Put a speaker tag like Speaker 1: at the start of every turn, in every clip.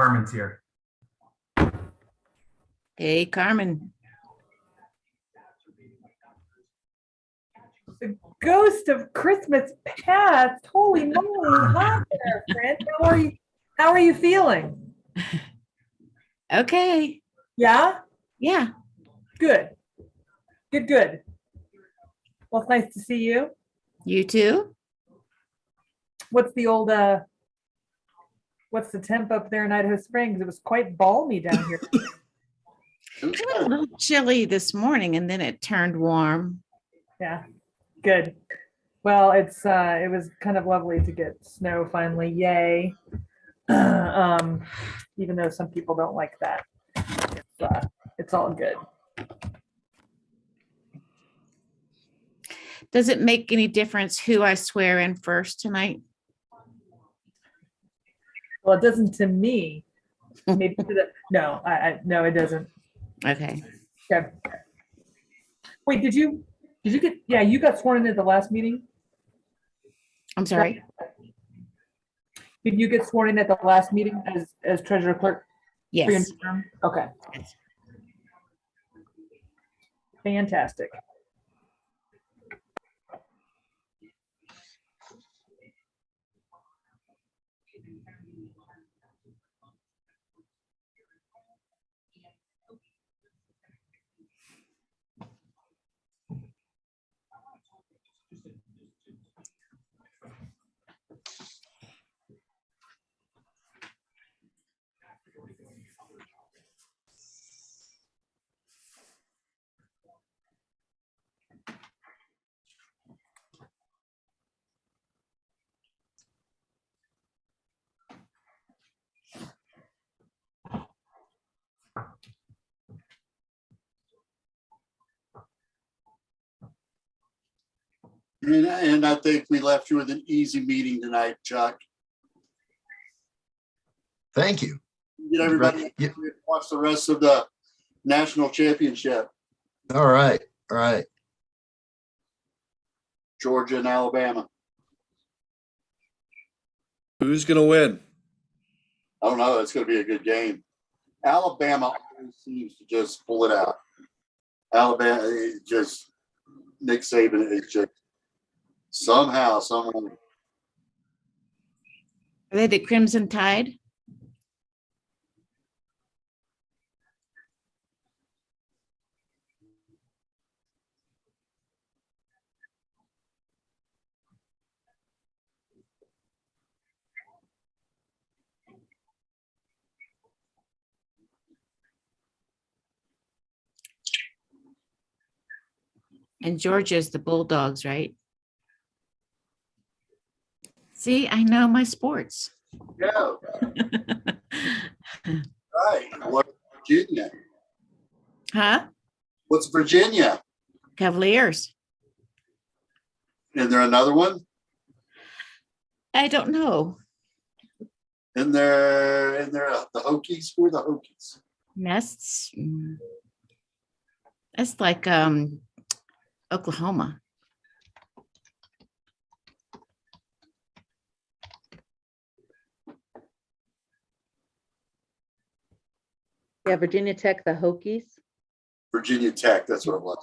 Speaker 1: Carmen's here.
Speaker 2: Hey, Carmen.
Speaker 3: The ghost of Christmas past. Holy moly. Hi there, friend. How are you feeling?
Speaker 2: Okay.
Speaker 3: Yeah?
Speaker 2: Yeah.
Speaker 3: Good. Good. Well, it's nice to see you.
Speaker 2: You too?
Speaker 3: What's the temp up there in Idaho Springs? It was quite balmy down here.
Speaker 2: It was a little chilly this morning and then it turned warm.
Speaker 3: Yeah. Good. Well, it was kind of lovely to get snow finally. Yay. Even though some people don't like that. It's all good.
Speaker 2: Does it make any difference who I swear in first tonight?
Speaker 3: Well, it doesn't to me. Maybe to the no, no, it doesn't.
Speaker 2: Okay.
Speaker 3: Okay. Wait, did you get you got sworn in at the last meeting?
Speaker 2: I'm sorry.
Speaker 3: Did you get sworn in at the last meeting as treasurer clerk?
Speaker 2: Yes.
Speaker 3: Okay.
Speaker 2: Yes.
Speaker 3: Fantastic.
Speaker 4: And I think we left you with an easy meeting tonight, Chuck.
Speaker 5: Thank you.
Speaker 4: Get everybody to watch the rest of the national championship.
Speaker 5: All right.
Speaker 4: Georgia and Alabama.
Speaker 6: Who's going to win?
Speaker 4: I don't know. It's going to be a good game. Alabama always seems to just pull it out. Alabama, Nick Saban is just somehow, someone.
Speaker 2: Are they the Crimson Tide? And Georgia's the Bulldogs, right? See, I know my sports.
Speaker 4: Yeah. Right. What's Virginia?
Speaker 2: Huh?
Speaker 4: What's Virginia?
Speaker 2: Cavaliers.
Speaker 4: Is there another one?
Speaker 2: I don't know.
Speaker 4: And they're the Hokies. Who are the Hokies?
Speaker 2: Nests. That's like Oklahoma.
Speaker 7: Yeah, Virginia Tech, the Hokies.
Speaker 4: Virginia Tech. That's what it was.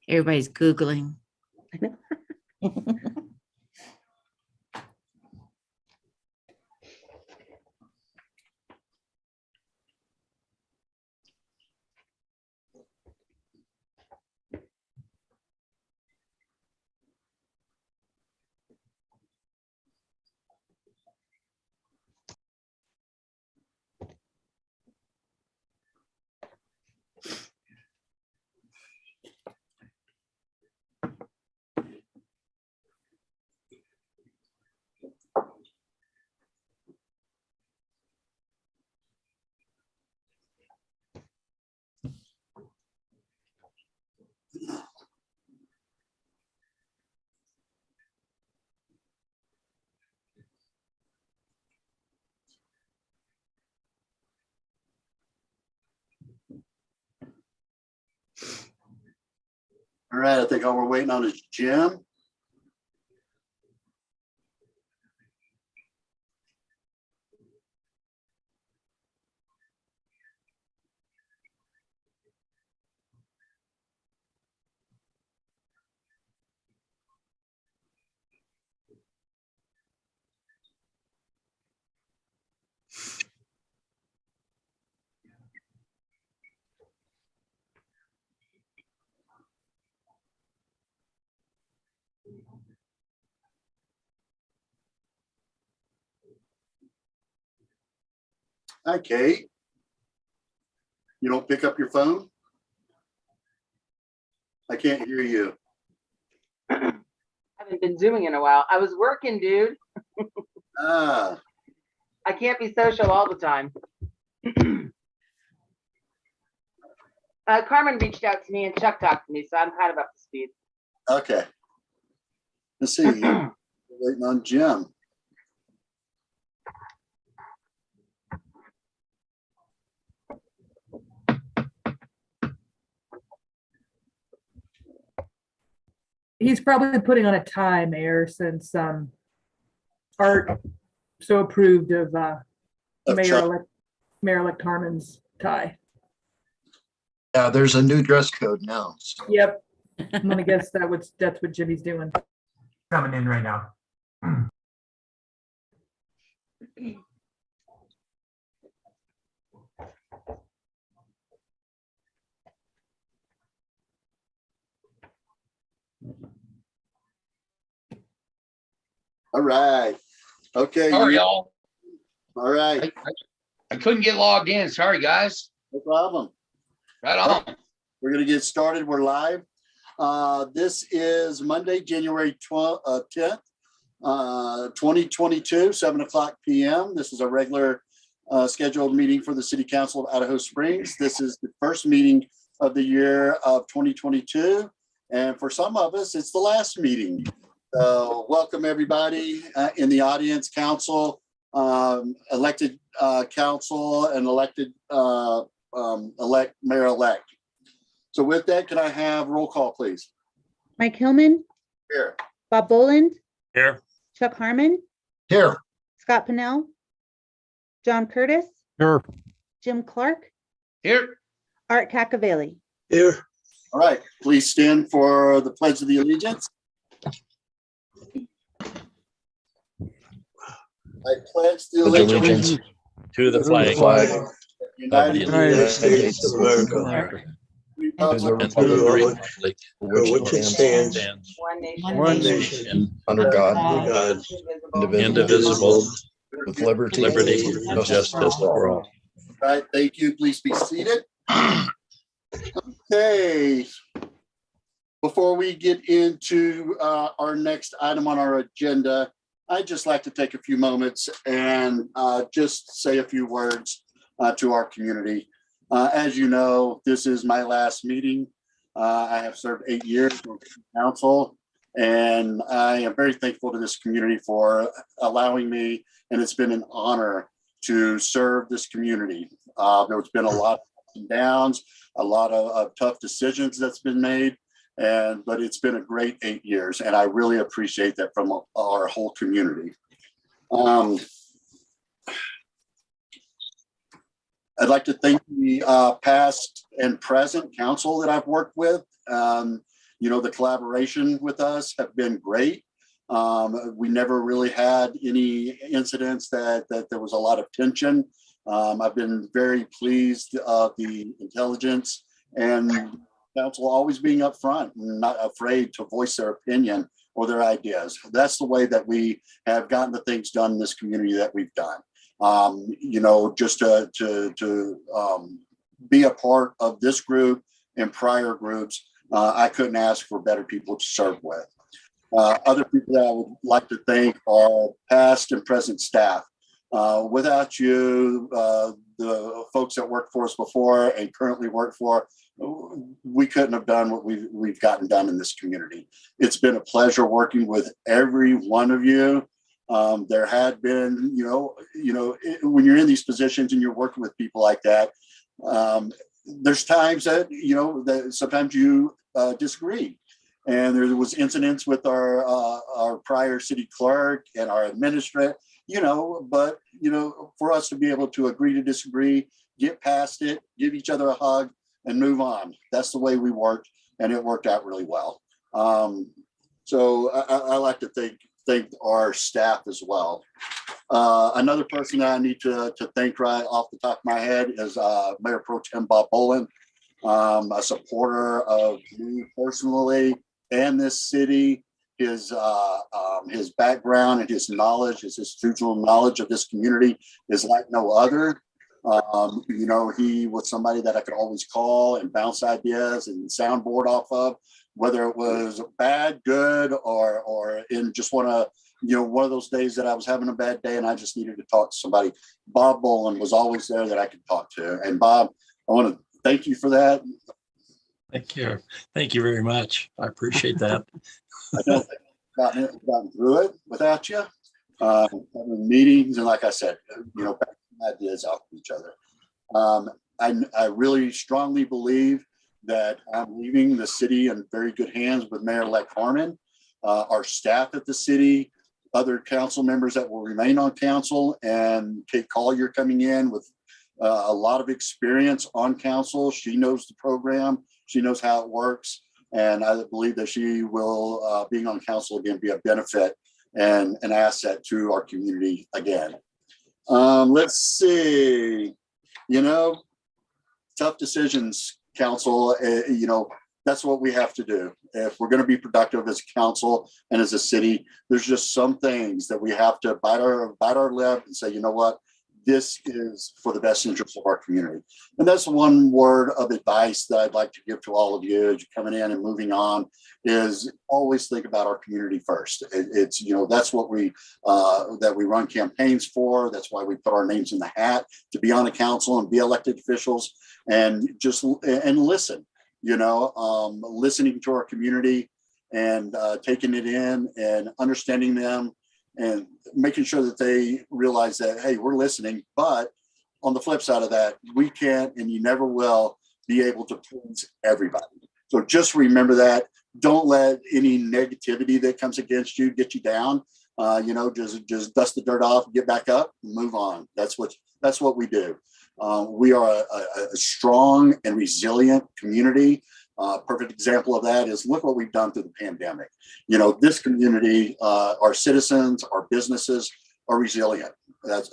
Speaker 2: Everybody's Googling.
Speaker 7: I know.
Speaker 4: All right. I think all we're waiting on is Jim. Hi, Kate. You don't pick up your phone? I can't hear you.
Speaker 1: Haven't been Zooming in a while. I was working, dude.
Speaker 4: Ah,
Speaker 1: I can't be social all the time. Carmen reached out to me and Chuck talked to me, so I'm kind of up to speed.
Speaker 4: okay. Let's see. We're waiting on Jim.
Speaker 3: He's probably putting on a tie, Mayor, since Art so approved of
Speaker 4: Of Chuck.
Speaker 3: Mayor-elect Harmon's tie.
Speaker 5: Yeah, there's a new dress code now. So.
Speaker 3: Yep. I'm gonna guess that's what Jimmy's doing.
Speaker 8: Coming in right now.
Speaker 4: All right. Okay.
Speaker 9: Sorry, y'all.
Speaker 4: All right.
Speaker 9: I couldn't get logged in. Sorry, guys.
Speaker 4: No problem.
Speaker 9: Right on.
Speaker 4: We're going to get started. We're live. This is Monday, January 10th, 2022, 7:00 p.m. This is a regular scheduled meeting for the City Council of Idaho Springs. This is the first meeting of the year of 2022. And for some of us, it's the last meeting. Welcome everybody in the audience, council, elected council, and elected mayor-elect. So with that, can I have roll call, please?
Speaker 7: Mike Hillman,
Speaker 4: Here.
Speaker 7: Bob Boland,
Speaker 8: Here.
Speaker 7: Chuck Harmon,
Speaker 5: Here,
Speaker 7: Scott Pennell, John Curtis,
Speaker 8: Here.
Speaker 7: Jim Clark,
Speaker 9: Here.
Speaker 7: Art Cacavelli.
Speaker 8: Here.
Speaker 4: All right, please stand for the Pledge of the Allegiance. I pledge the allegiance
Speaker 10: to the flag
Speaker 4: of the
Speaker 10: United
Speaker 4: United
Speaker 10: States of America, and the republic for which it stands,
Speaker 1: One nation.
Speaker 10: under God, indivisible,
Speaker 5: with liberty,
Speaker 10: and justice for all.
Speaker 4: All right, thank you. Please be seated. Okay. Before we get into our next item on our agenda, I'd just like to take a few moments and just say a few words to our community. As you know, this is my last meeting. I have served 8 years on council, and I am very thankful to this community for allowing me, and it's been an honor to serve this community. There's been a lot of ups and downs, a lot of tough decisions that's been made, but it's been a great 8 years, and I really appreciate that from our whole community. I'd like to thank the past and present council that I've worked with. The collaboration with us have been great. We never really had any incidents that there was a lot of tension. I've been very pleased of the intelligence and council always being upfront and not afraid to voice their opinion or their ideas. That's the way that we have gotten the things done in this community that we've done. Just to be a part of this group and prior groups, I couldn't ask for better people to serve with. Other people that I would like to thank are past and present staff. Without you, the folks that worked for us before and currently work for, we couldn't have done what we've gotten done in this community. It's been a pleasure working with every one of you. There had been, when you're in these positions and you're working with people like that, there's times that, that sometimes you disagree. And there was incidents with our prior city clerk and our administrator, but for us to be able to agree to disagree, get past it, give each other a hug, and move on. That's the way we worked, and it worked out really well. So I like to thank our staff as well. Another person that I need to thank right off the top of my head is Mayor Pro Tem Bob Boland, a supporter of me personally and this city. His background and his knowledge, his institutional knowledge of this community is like no other. He was somebody that I could always call and bounce ideas and soundboard off of, whether it was bad, good, or in just one of those days that I was having a bad day and I just needed to talk to somebody. Bob Boland was always there that I could talk to. And Bob, I want to thank you for that.
Speaker 10: Thank you. Thank you very much. I appreciate that.
Speaker 4: I don't think I've gotten through it without you. Having meetings and, like I said, bouncing ideas off of each other. I really strongly believe that I'm leaving the city in very good hands with Mayor-elect Harmon, our staff at the city, other council members that will remain on council, and Kate Collier coming in with a lot of experience on council. She knows the program. She knows how it works. And I believe that she will, being on council again, be a benefit and an asset to our community again. Let's see, tough decisions, council, that's what we have to do. If we're going to be productive as a council and as a city, there's just some things that we have to bite our lip and say, you know what, this is for the best interest of our community. And that's one word of advice that I'd like to give to all of you as you're coming in and moving on, is always think about our community first. It's that's what we run campaigns for. That's why we put our names in the hat to be on a council and be elected officials, and listen, listening to our community and taking it in and understanding them and making sure that they realize that, hey, we're listening. But on the flip side of that, we can't, and you never will, be able to please everybody. So just remember that. Don't let any negativity that comes against you get you down. Just dust the dirt off, get back up, and move on. That's what we do. We are a strong and resilient community. Perfect example of that is look what we've done through the pandemic. This community, our citizens, our businesses are resilient. That's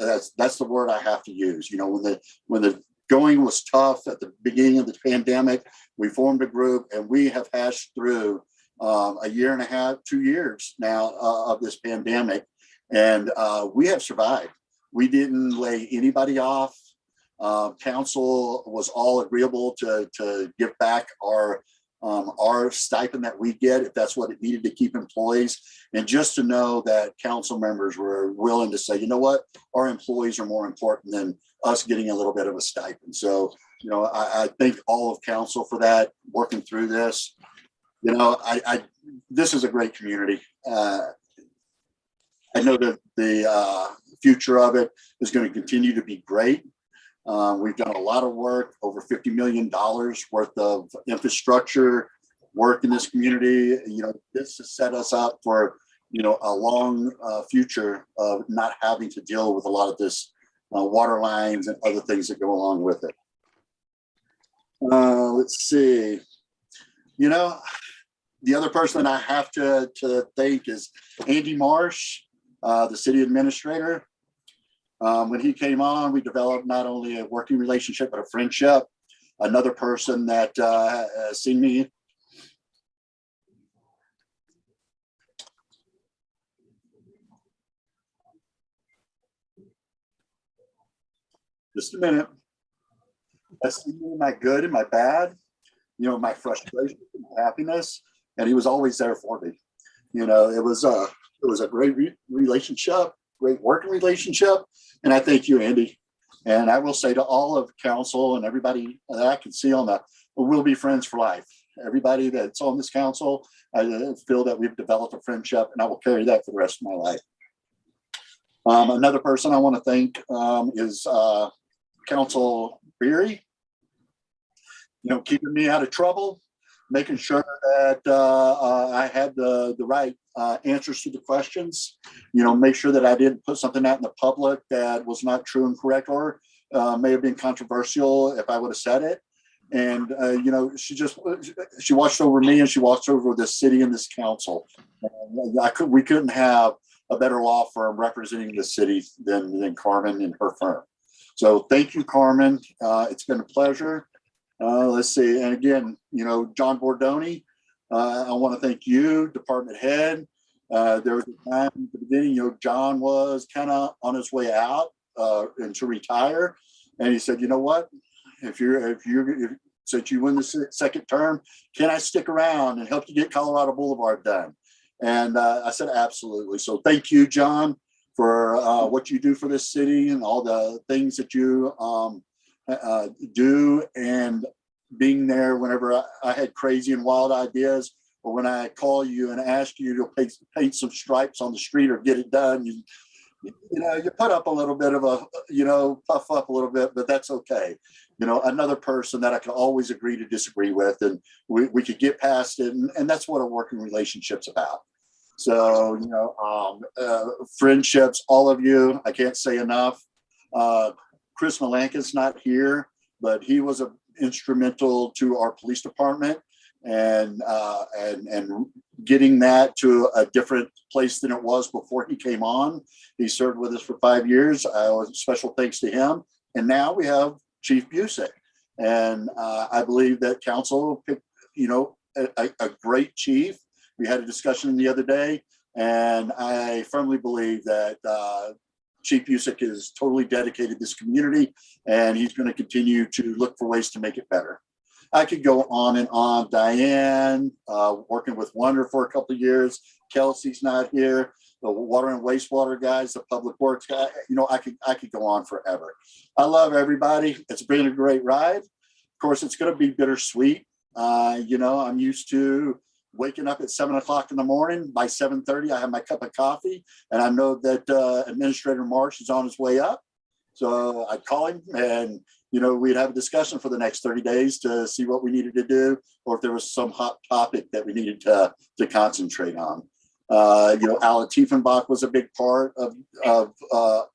Speaker 4: the word I have to use. When the going was tough at the beginning of the pandemic, we formed a group and we have hashed through a year and a half, 2 years now of this pandemic, and we have survived. We didn't lay anybody off. Council was all agreeable to give back our stipend that we get if that's what it needed to keep employees, and just to know that council members were willing to say, you know what, our employees are more important than us getting a little bit of a stipend. So I thank all of council for that, working through this. This is a great community. I know that the future of it is going to continue to be great. We've done a lot of work, over $50 million worth of infrastructure work in this community. This has set us up for, a long future of not having to deal with a lot of this water lines and other things that go along with it. Let's see, the other person that I have to thank is Andy Marsh, the city administrator. When he came on, we developed not only a working relationship, but a friendship. Another person that seen me. Just a minute. That's seen me in my good and my bad, my frustration, my happiness, and he was always there for me. It was a great relationship, great working relationship. And I thank you, Andy. And I will say to all of council and everybody that I can see on that, we'll be friends for life. Everybody that's on this council, I feel that we've developed a friendship, and I will carry that for the rest of my life. Another person I want to thank is Council Beery, keeping me out of trouble, making sure that I had the right answers to the questions, make sure that I didn't put something out in the public that was not true and correct, or may have been controversial if I would have said it. And, she watched over me, and she watched over this city and this council. And we couldn't have a better law firm representing the city than Carmen and her firm. So thank you, Carmen. It's been a pleasure. Let's see. And again, John Bordoni, I want to thank you, department head. There was a time at the beginning, John was kind of on his way out and to retire. And he said, you know what? If since you win the second term, can I stick around and help you get Colorado Boulevard done? And I said, absolutely. So thank you, John, for what you do for this city and all the things that you do, and being there whenever I had crazy and wild ideas, or when I call you and ask you to paint some stripes on the street or get it done, you put up a little bit of a, puff up a little bit, but that's okay. Another person that I can always agree to disagree with, and we could get past it. And that's what a working relationship's about. So, friendships, all of you, I can't say enough. Chris Malanka's not here, but he was instrumental to our police department and getting that to a different place than it was before he came on. He served with us for 5 years. Special thanks to him. And now we have Chief Busick. And I believe that council picked, a great chief. We had a discussion the other day, and I firmly believe that Chief Busick is totally dedicated to this community, and he's going to continue to look for ways to make it better. I could go on and on. Diane, working with Wonder for a couple of years. Kelsey's not here. The water and wastewater guys, the public works guy. I could go on forever. I love everybody. It's been a great ride. Of course, it's going to be bittersweet. I'm used to waking up at 7 o'clock in the morning. By 7:30, I have my cup of coffee, and I know that Administrator Marsh is on his way up. So I'd call him, and we'd have a discussion for the next 30 days to see what we needed to do, or if there was some hot topic that we needed to concentrate on. Alan Tiefenbach was a big part of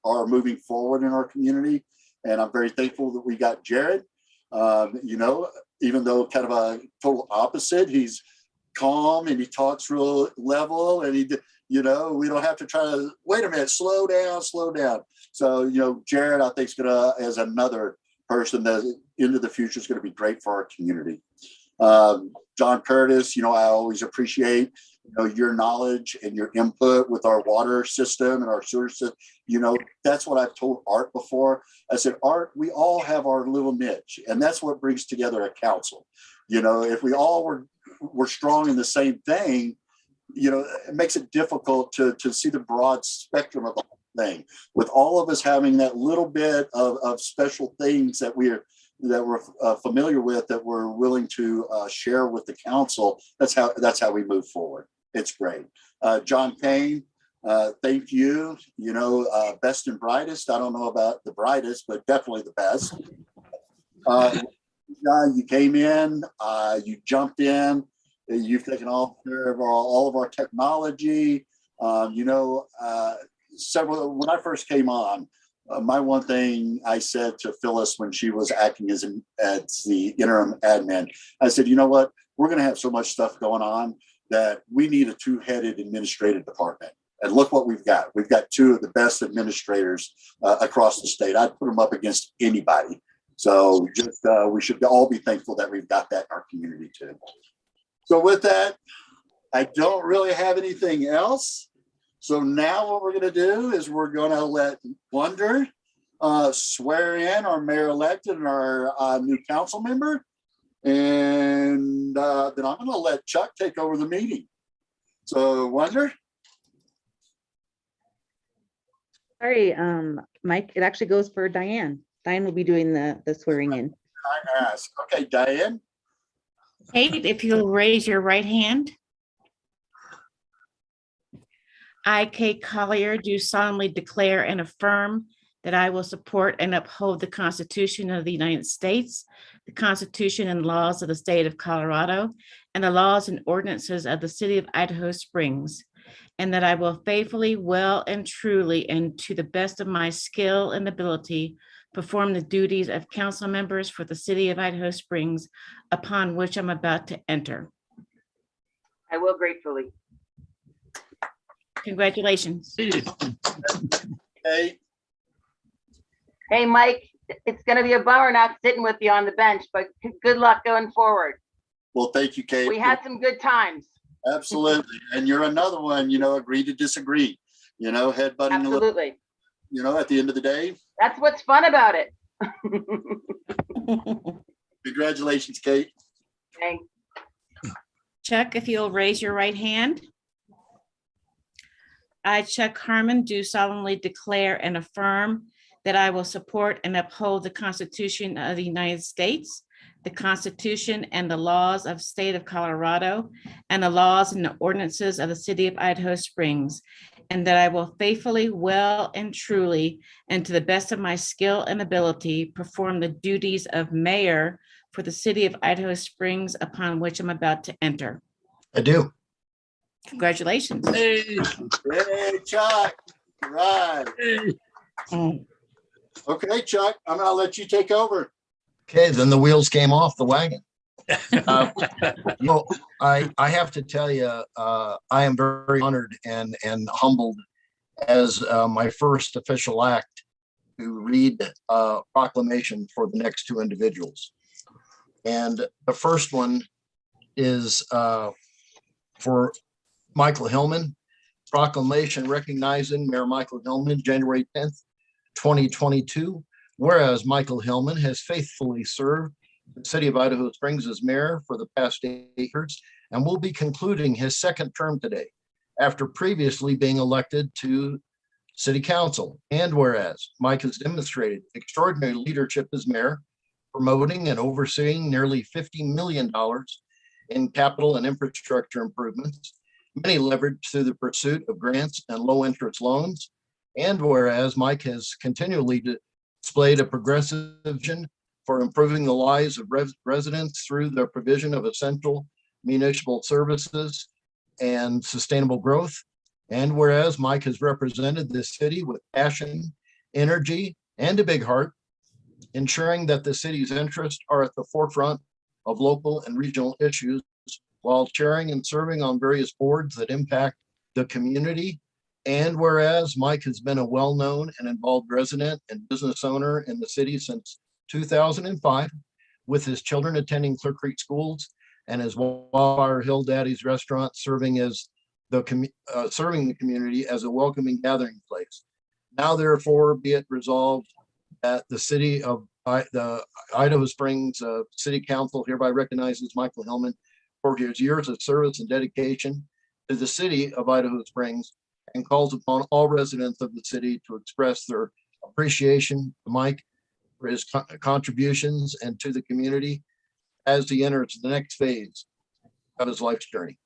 Speaker 4: our moving forward in our community, and I'm very thankful that we got Jared. Even though kind of a total opposite, he's calm and he talks real level, and we don't have to try to wait a minute, slow down. So, Jared, I think is gonna, as another person that into the future is going to be great for our community. John Curtis, I always appreciate, your knowledge and your input with our water system and our sewer system. That's what I've told Art before. I said, Art, we all have our little niche, and that's what brings together a council. If we all were strong in the same thing, it makes it difficult to see the broad spectrum of the whole thing. With all of us having that little bit of special things that we're familiar with, that we're willing to share with the council, that's how we move forward. It's great. John Payne, thank you. Best and brightest. I don't know about the brightest, but definitely the best. You came in, you jumped in, you've taken care of all of our technology. When I first came on, my one thing I said to Phyllis when she was acting as the interim admin, I said, you know what, we're going to have so much stuff going on that we need a two-headed administrative department. And look what we've got. We've got two of the best administrators across the state. I'd put them up against anybody. So just we should all be thankful that we've got that in our community too. So with that, I don't really have anything else. So now what we're going to do is we're going to let Wonder swear in our mayor-elect and our new council member. And then I'm going to let Chuck take over the meeting. So Wonder.
Speaker 7: Sorry, Mike, it actually goes for Diane. Diane will be doing the swearing in.
Speaker 4: I asked. Okay, Diane.
Speaker 2: Kate, if you'll raise your right hand. I, Kate Collier, do solemnly declare and affirm that I will support and uphold the Constitution of the United States, the Constitution and laws of the state of Colorado, and the laws and ordinances of the city of Idaho Springs, and that I will faithfully, well, and truly, and to the best of my skill and ability, perform the duties of council members for the city of Idaho Springs, upon which I'm about to enter.
Speaker 1: I will gratefully.
Speaker 2: Congratulations.
Speaker 4: Hey.
Speaker 1: Hey, Mike, it's going to be a bummer not sitting with you on the bench, but good luck going forward.
Speaker 4: Well, thank you, Kate.
Speaker 1: We had some good times.
Speaker 4: Absolutely. And you're another one, agree to disagree, headbutting.
Speaker 1: Absolutely.
Speaker 4: At the end of the day.
Speaker 1: That's what's fun about it.
Speaker 4: Congratulations, Kate.
Speaker 1: Thanks.
Speaker 2: Chuck, if you'll raise your right hand. I, Chuck Harmon, do solemnly declare and affirm that I will support and uphold the Constitution of the United States, the Constitution and the laws of the state of Colorado, and the laws and the ordinances of the city of Idaho Springs, and that I will faithfully, well, and truly, and to the best of my skill and ability, perform the duties of mayor for the city of Idaho Springs upon which I'm about to enter.
Speaker 5: I do.
Speaker 2: Congratulations.
Speaker 10: Hey,
Speaker 4: Hey, Chuck. All right.
Speaker 10: hey.
Speaker 4: Okay, Chuck, I'm gonna let you take over.
Speaker 5: Okay, then the wheels came off the wagon. I have to tell you, I am very honored and humbled as my first official act to read proclamation for the next two individuals. And the first one is for Michael Hillman, proclamation recognizing Mayor Michael Hillman, January 10th, 2022. Whereas Michael Hillman has faithfully served the city of Idaho Springs as mayor for the past 8 years and will be concluding his second term today after previously being elected to city council. And whereas Mike has demonstrated extraordinary leadership as mayor, promoting and overseeing nearly $50 million in capital and infrastructure improvements, many leveraged through the pursuit of grants and low interest loans. And whereas Mike has continually displayed a progressive vision for improving the lives of residents through the provision of essential municipal services and sustainable growth. And whereas Mike has represented this city with passion, energy, and a big heart, ensuring that the city's interests are at the forefront of local and regional issues while chairing and serving on various boards that impact the community. And whereas Mike has been a well-known and involved resident and business owner in the city since 2005, with his children attending Clear Creek schools and his Wildfire Hill Daddy's restaurant serving the community as a welcoming gathering place. Now, therefore, be it resolved that the city of the Idaho Springs City Council hereby recognizes Michael Hillman for his years of service and dedication to the city of Idaho Springs, and calls upon all residents of the city to express their appreciation to Mike for his contributions and to the community as he enters the next phase of his life's journey.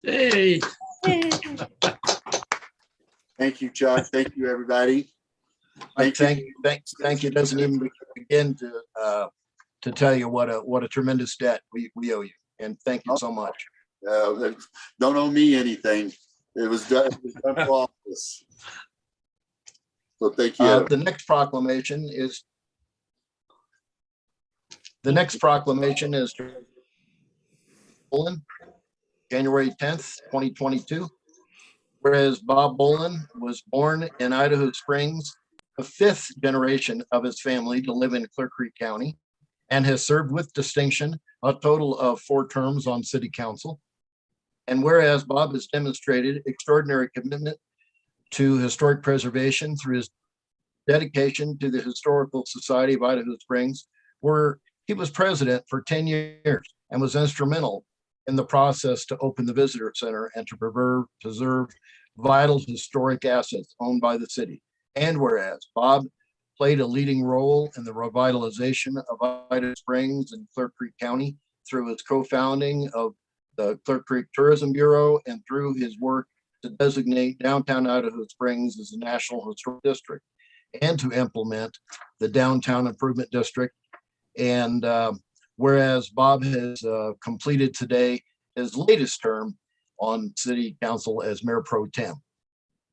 Speaker 10: Hey.
Speaker 4: Thank you, Chuck. Thank you, everybody.
Speaker 5: Thank you. Doesn't even begin to tell you what a tremendous debt we owe you, and thank you so much.
Speaker 4: Don't owe me anything. It was done for office. So thank you.
Speaker 5: The next proclamation is Bolin, January 10th, 2022. Whereas Bob Bolin was born in Idaho Springs, the 5th generation of his family to live in Clear Creek County, and has served with distinction a total of 4 terms on city council. And whereas Bob has demonstrated extraordinary commitment to historic preservation through his dedication to the Historical Society of Idaho Springs, where he was president for 10 years and was instrumental in the process to open the visitor center and to preserve vital historic assets owned by the city. And whereas Bob played a leading role in the revitalization of Idaho Springs and Clear Creek County through his co-founding of the Clear Creek Tourism Bureau and through his work to designate downtown Idaho Springs as a National Historic District and to implement the Downtown Improvement District. And whereas Bob has completed today his latest term on City Council as Mayor Pro Tem.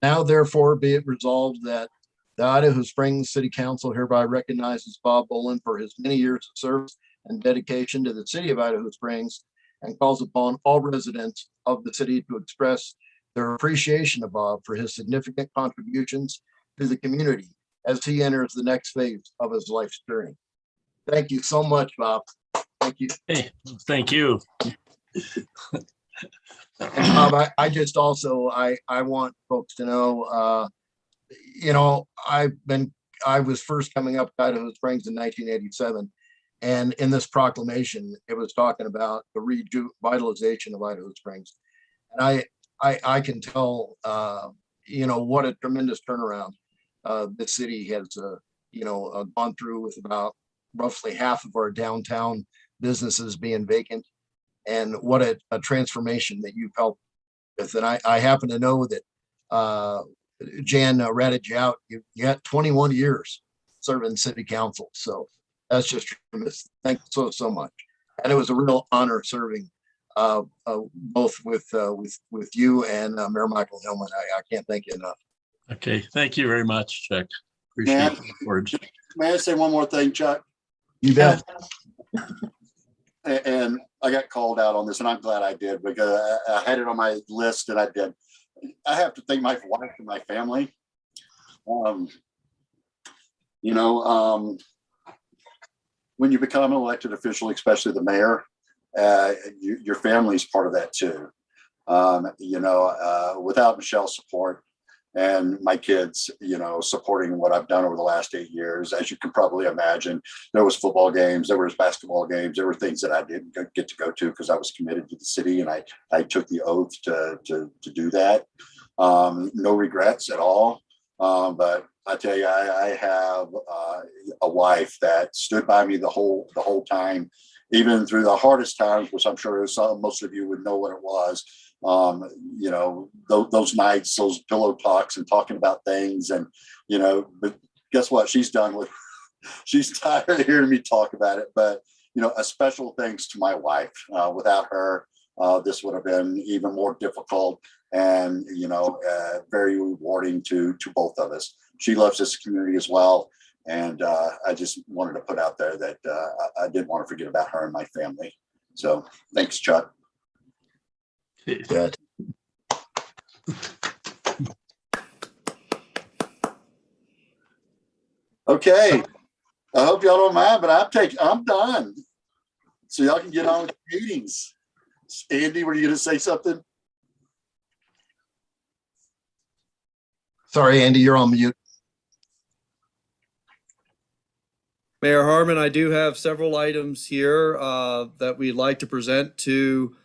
Speaker 5: Now, therefore, be it resolved that the Idaho Springs City Council hereby recognizes Bob Bolin for his many years of service and dedication to the city of Idaho Springs, and calls upon all residents of the city to express their appreciation of Bob for his significant contributions to the community as he enters the next phase of his life's journey. Thank you so much, Bob. Thank you.
Speaker 10: Hey, thank you.
Speaker 5: And Bob, I just also, I want folks to know, I've been I was first coming up to Idaho Springs in 1987. And in this proclamation, it was talking about the revitalization of Idaho Springs. And I can tell, what a tremendous turnaround the city has, gone through, with about roughly half of our downtown businesses being vacant, and what a transformation that you've helped with. And I happen to know that Jan ratted you out. You got 21 years serving city council. So that's just tremendous. Thank you so much. And it was a real honor serving both with you and Mayor Michael Hillman. I can't thank you enough.
Speaker 10: Okay, thank you very much, Chuck.
Speaker 4: Man.
Speaker 10: Appreciate the words.
Speaker 4: May I say one more thing, Chuck?
Speaker 5: You bet.
Speaker 4: And I got called out on this, and I'm glad I did, because I had it on my list, and I did. I have to thank my wife and my family. When you become an elected official, especially the mayor, your family's part of that too. Without Michelle's support and my kids, supporting what I've done over the last 8 years, as you can probably imagine, there was football games, there was basketball games, there were things that I didn't get to go to because I was committed to the city, and I took the oath to do that. No regrets at all. But I tell you, I have a wife that stood by me the whole time, even through the hardest times, which I'm sure most of you would know what it was. Those nights, those pillow talks and talking about things, and but guess what? She's tired of hearing me talk about it. But a special thanks to my wife. Without her, this would have been even more difficult, and very rewarding to both of us. She loves this community as well, and I just wanted to put out there that I didn't want to forget about her and my family. So thanks, Chuck.
Speaker 5: Good.
Speaker 4: Okay, I hope y'all don't mind, but I'm done, so y'all can get on with the meetings. Andy, were you going to say something?
Speaker 5: Sorry, Andy, you're on mute.
Speaker 6: Mayor Harmon, I do have several items here that we'd like to present to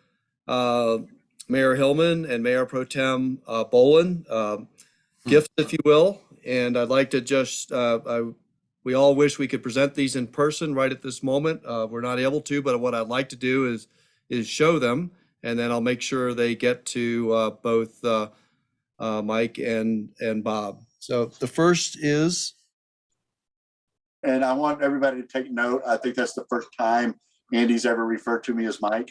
Speaker 6: Mayor Hillman and Mayor Pro Tem Bolin, gifts, if you will. And I'd like to just, we all wish we could present these in person right at this moment. We're not able to, but what I'd like to do is show them, and then I'll make sure they get to both Mike and Bob. So the first is,
Speaker 4: and I want everybody to take note. I think that's the first time Andy's ever referred to me as Mike.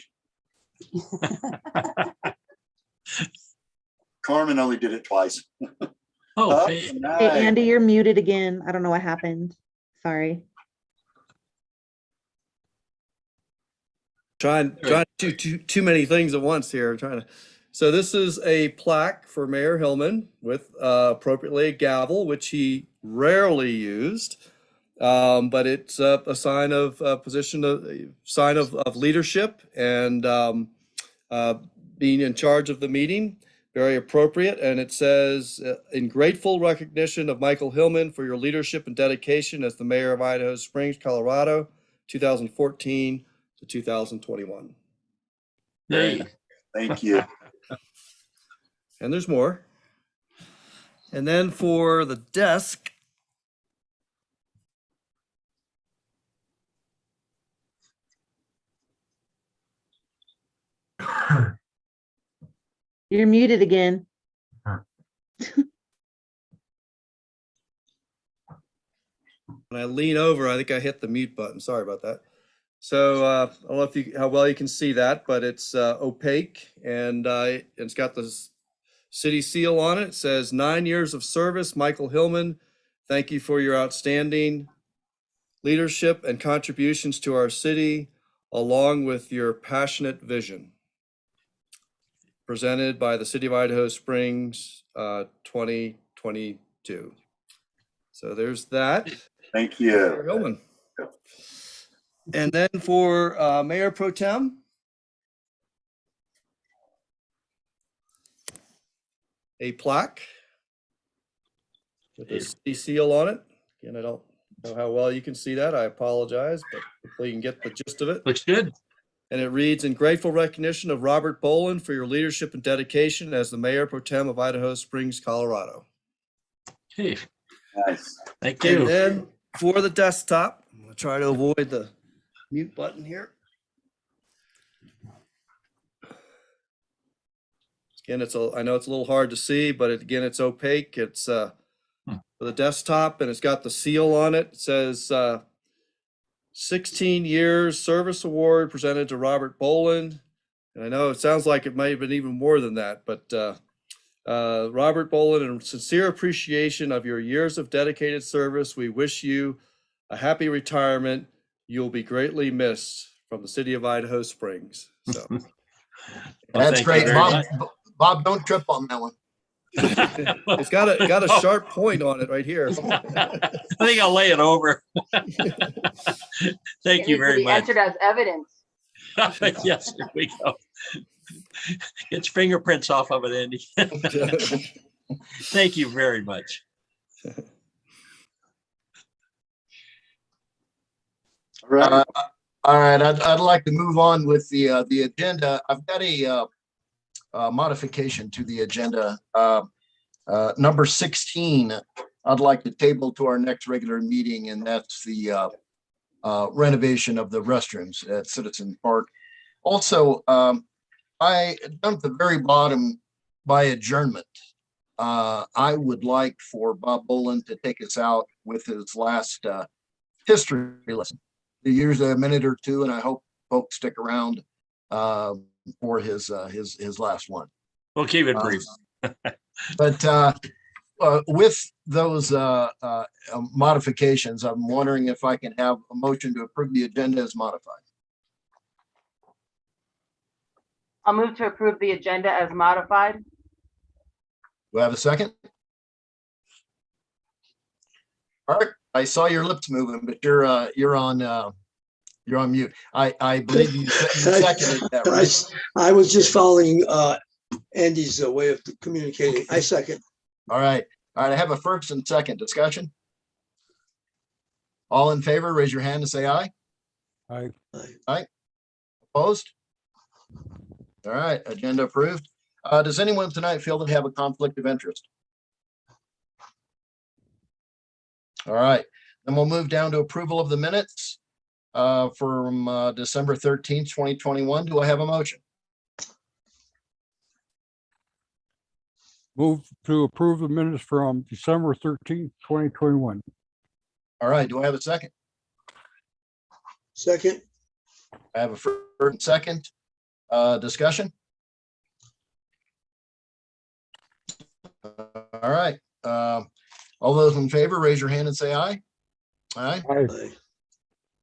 Speaker 4: Carmen only did it twice.
Speaker 10: Oh,
Speaker 7: Hey, Andy, you're muted again. I don't know what happened. Sorry.
Speaker 6: trying to do too many things at once here. So this is a plaque for Mayor Hillman with appropriately a gavel, which he rarely used. But it's a sign of sign of leadership and being in charge of the meeting. Very appropriate. And it says, in grateful recognition of Michael Hillman for your leadership and dedication as the mayor of Idaho Springs, Colorado, 2014 to 2021.
Speaker 10: hey.
Speaker 4: Thank you.
Speaker 6: And there's more. And then for the desk,
Speaker 7: You're muted again.
Speaker 6: when I lean over, I think I hit the mute button. Sorry about that. So I don't know how well you can see that, but it's opaque, and it's got the city seal on it. It says 9 years of service, Michael Hillman. Thank you for your outstanding leadership and contributions to our city, along with your passionate vision. Presented by the City of Idaho Springs 2022. So there's that.
Speaker 4: Thank
Speaker 6: Mayor
Speaker 4: you.
Speaker 6: Hillman. And then for Mayor Pro Tem, a plaque with a city seal on it. Again, I don't know how well you can see that. I apologize, but hopefully you can get the gist of it.
Speaker 10: Looks good.
Speaker 6: And it reads, in grateful recognition of Robert Boland for your leadership and dedication as the Mayor Pro Tem of Idaho Springs, Colorado.
Speaker 10: Okay,
Speaker 4: Nice.
Speaker 10: thank
Speaker 6: And
Speaker 10: you.
Speaker 6: then for the desktop, I'm gonna try to avoid the mute button here. Again, I know it's a little hard to see, but again, it's opaque. It's for the desktop, and it's got the seal on it. It says 16 years service award presented to Robert Boland. And I know it sounds like it might have been even more than that, but Robert Boland, in sincere appreciation of your years of dedicated service, we wish you a happy retirement. You'll be greatly missed from the city of Idaho Springs. So
Speaker 10: Well,
Speaker 5: That's
Speaker 10: thank you
Speaker 5: great.
Speaker 10: very
Speaker 5: Bob,
Speaker 10: much.
Speaker 5: Bob, don't trip on that one.
Speaker 6: it's got a sharp point on it right here.
Speaker 10: I think I'll lay it over. Thank
Speaker 1: It
Speaker 10: you
Speaker 1: needs to
Speaker 10: very
Speaker 1: be
Speaker 10: much.
Speaker 1: entered as evidence.
Speaker 10: Yes, here we go. Get your fingerprints off of it, Andy. Thank you very much.
Speaker 4: Right.
Speaker 5: All right, I'd like to move on with the agenda. I've got a modification to the agenda. Number 16, I'd like to table to our next regular meeting, and that's the renovation of the restrooms at Citizen Park. Also, I down at the very bottom by adjournment, I would like for Bob Boland to take us out with his last history lesson. Usually a minute or two, and I hope folks stick around for his last one.
Speaker 10: We'll keep it brief.
Speaker 5: But with those modifications, I'm wondering if I can have a motion to approve the agenda as modified.
Speaker 1: I'll move to approve the agenda as modified.
Speaker 5: Do I have a second? All right, I saw your lips moving, but you're on mute. I believe you seconded that, right?
Speaker 11: I was just following Andy's way of communicating. I second.
Speaker 5: All right. I have a first and second discussion. All in favor, raise your hand and say aye.
Speaker 11: Aye.
Speaker 5: Aye. Opposed? All right, agenda approved. Does anyone tonight feel they have a conflict of interest? All right, then we'll move down to approval of the minutes from December 13th, 2021. Do I have a motion?
Speaker 12: Move to approve the minutes from December 13th, 2021.
Speaker 5: All right, do I have a second?
Speaker 11: Second.
Speaker 5: I have a first and second. Discussion? All right. All those in favor, raise your hand and say aye. Aye.
Speaker 11: Aye.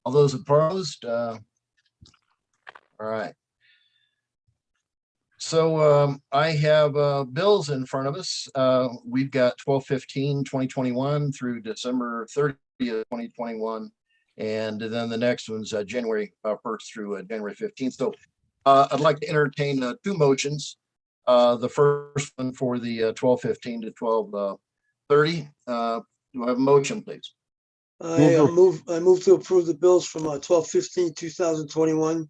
Speaker 5: All those opposed? All right. So I have bills in front of us. We've got 12/15/2021 through December 30th, 2021. And then the next one's January 1st through January 15th. So I'd like to entertain two motions. The first one for the 12/15 to 12/30. Do I have a motion, please?
Speaker 11: I move to approve the bills from 12/15/2021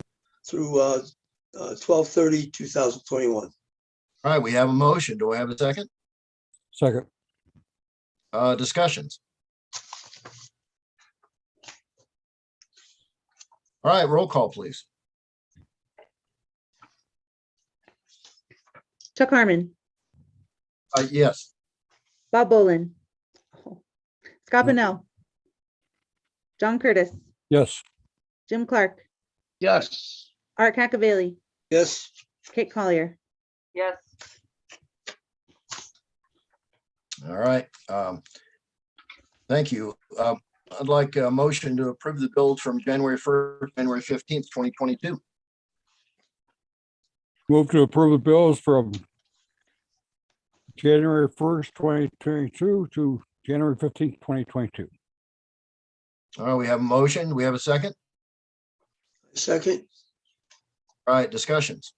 Speaker 11: through 12/30/2021.
Speaker 5: All right, we have a motion. Do I have a second?
Speaker 12: Second.
Speaker 5: Discussions. All right, roll call, please.
Speaker 7: Chuck Harmon,
Speaker 5: Yes.
Speaker 7: Bob Boland, Scott Pennell, John Curtis,
Speaker 12: Yes.
Speaker 7: Jim Clark,
Speaker 9: Yes.
Speaker 7: Art Cacavelli,
Speaker 11: Yes.
Speaker 7: Kate Collier.
Speaker 1: Yes.
Speaker 5: All right. Thank you. I'd like a motion to approve the bills from January 1st, January 15th, 2022.
Speaker 12: Move to approve the bills from January 1st, 2022 to January 15th, 2022.
Speaker 5: All right, we have a motion. We have a second.
Speaker 11: Second.
Speaker 5: All right, discussions.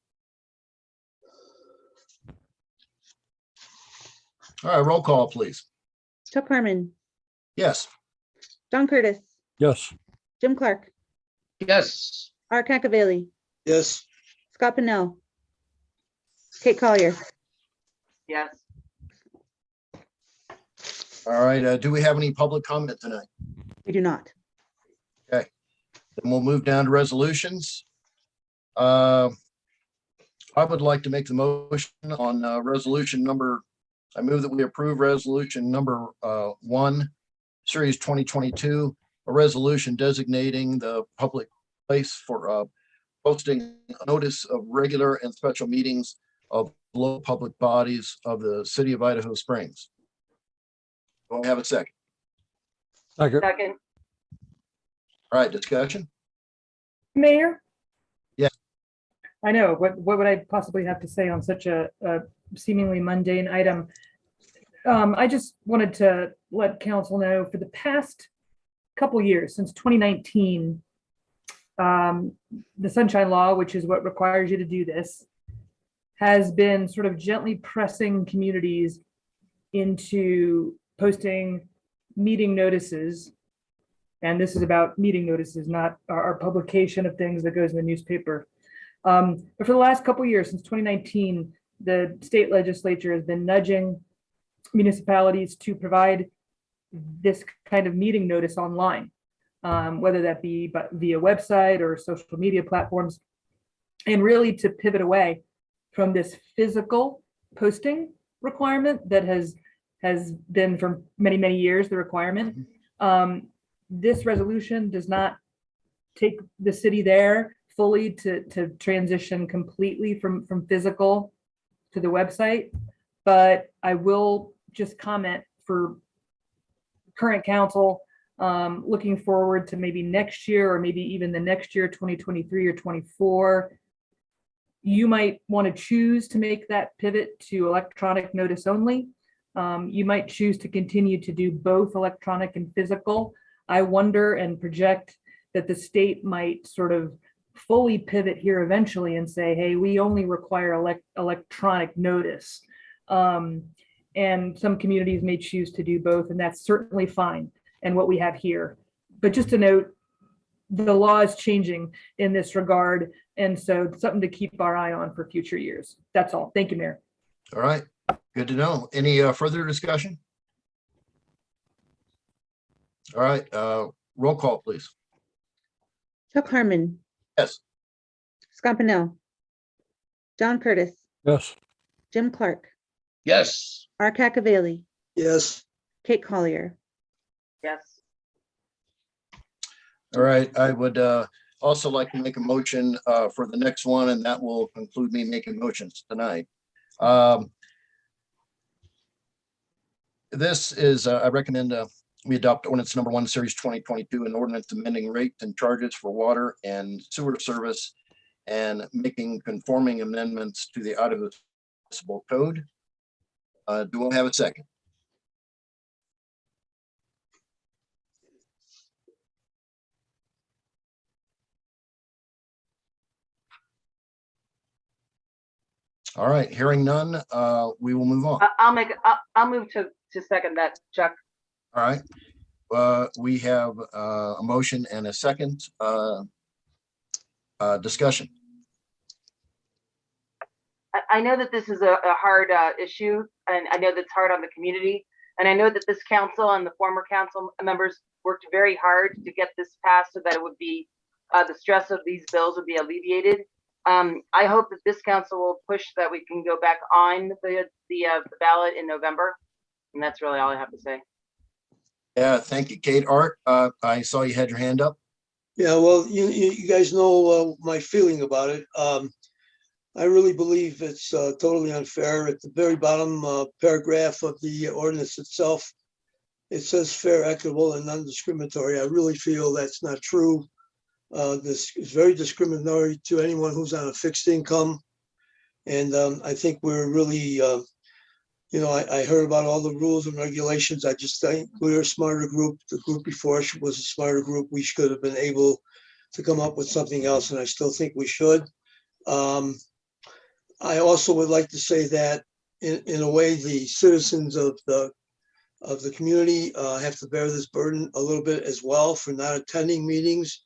Speaker 5: All right, roll call, please.
Speaker 7: Chuck Harmon,
Speaker 5: Yes.
Speaker 7: John Curtis,
Speaker 12: Yes.
Speaker 7: Jim Clark,
Speaker 9: Yes.
Speaker 7: Art Cacavelli,
Speaker 11: yes,
Speaker 7: Scott Pennell, Kate Collier.
Speaker 1: Yes.
Speaker 5: All right, do we have any public comment tonight?
Speaker 7: We do not.
Speaker 5: Then we'll move down to resolutions. I would like to make the motion on resolution number, I move that we approve resolution number 1, series 2022, a resolution designating the public place for posting a notice of regular and special meetings of local public bodies of the city of Idaho Springs. Do I have a second?
Speaker 12: Second.
Speaker 1: Second.
Speaker 5: All right, discussion?
Speaker 3: Mayor?
Speaker 5: Yes.
Speaker 3: I know, what would I possibly have to say on such a seemingly mundane item? I just wanted to let council know for the past couple years, since 2019, the Sunshine Law, which is what requires you to do this, has been sort of gently pressing communities into posting meeting notices. And this is about meeting notices, not our publication of things that goes in the newspaper. But for the last couple of years, since 2019, the state legislature has been nudging municipalities to provide this kind of meeting notice online, whether that be via website or social media platforms, and really to pivot away from this physical posting requirement that has been for many, many years the requirement. This resolution does not take the city there fully to transition completely from physical to the website, but I will just comment for current council, looking forward to maybe next year or maybe even the next year, 2023 or 24, you might want to choose to make that pivot to electronic notice only. You might choose to continue to do both electronic and physical. I wonder and project that the state might sort of fully pivot here eventually and say, hey, we only require electronic notice. And some communities may choose to do both, and that's certainly fine and what we have here. But just to note, the law is changing in this regard, and so something to keep our eye on for future years. That's all. Thank you, Mayor.
Speaker 5: All right, good to know. Any further discussion? All right, roll call, please.
Speaker 7: Chuck Harmon,
Speaker 5: Yes.
Speaker 7: Scott Pennell, John Curtis,
Speaker 12: Yes.
Speaker 7: Jim Clark,
Speaker 9: Yes.
Speaker 7: Art Cacavelli,
Speaker 11: yes,
Speaker 7: Kate Collier.
Speaker 1: Yes.
Speaker 5: All right, I would also like to make a motion for the next one, and that will conclude me making motions tonight. This is, I recommend we adopt ordinance number 1, series 2022, an ordinance amending rates and charges for water and sewer service and making conforming amendments to the Idaho Municipal Code. Do I have a second? All right, hearing none, we will move on.
Speaker 1: I'll move to second that, Chuck.
Speaker 5: All right, we have a motion and a second discussion.
Speaker 1: I know that this is a hard issue, and I know that's hard on the community. And I know that this council and the former council members worked very hard to get this passed so that it would be, the stress of these bills would be alleviated. I hope that this council will push that we can go back on the ballot in November. And that's really all I have to say.
Speaker 5: Yeah, thank you, Kate. Art, I saw you had your hand up.
Speaker 11: yeah, well, you guys know my feeling about it. I really believe it's totally unfair. At the very bottom paragraph of the ordinance itself, it says fair, equitable, and non-discriminatory. I really feel that's not true. This is very discriminatory to anyone who's on a fixed income. And I think we're really, I heard about all the rules and regulations. I just think we're a smarter group. The group before us was a smarter group. We should have been able to come up with something else, and I still think we should. I also would like to say that in a way, the citizens of the of the community have to bear this burden a little bit as well for not attending meetings,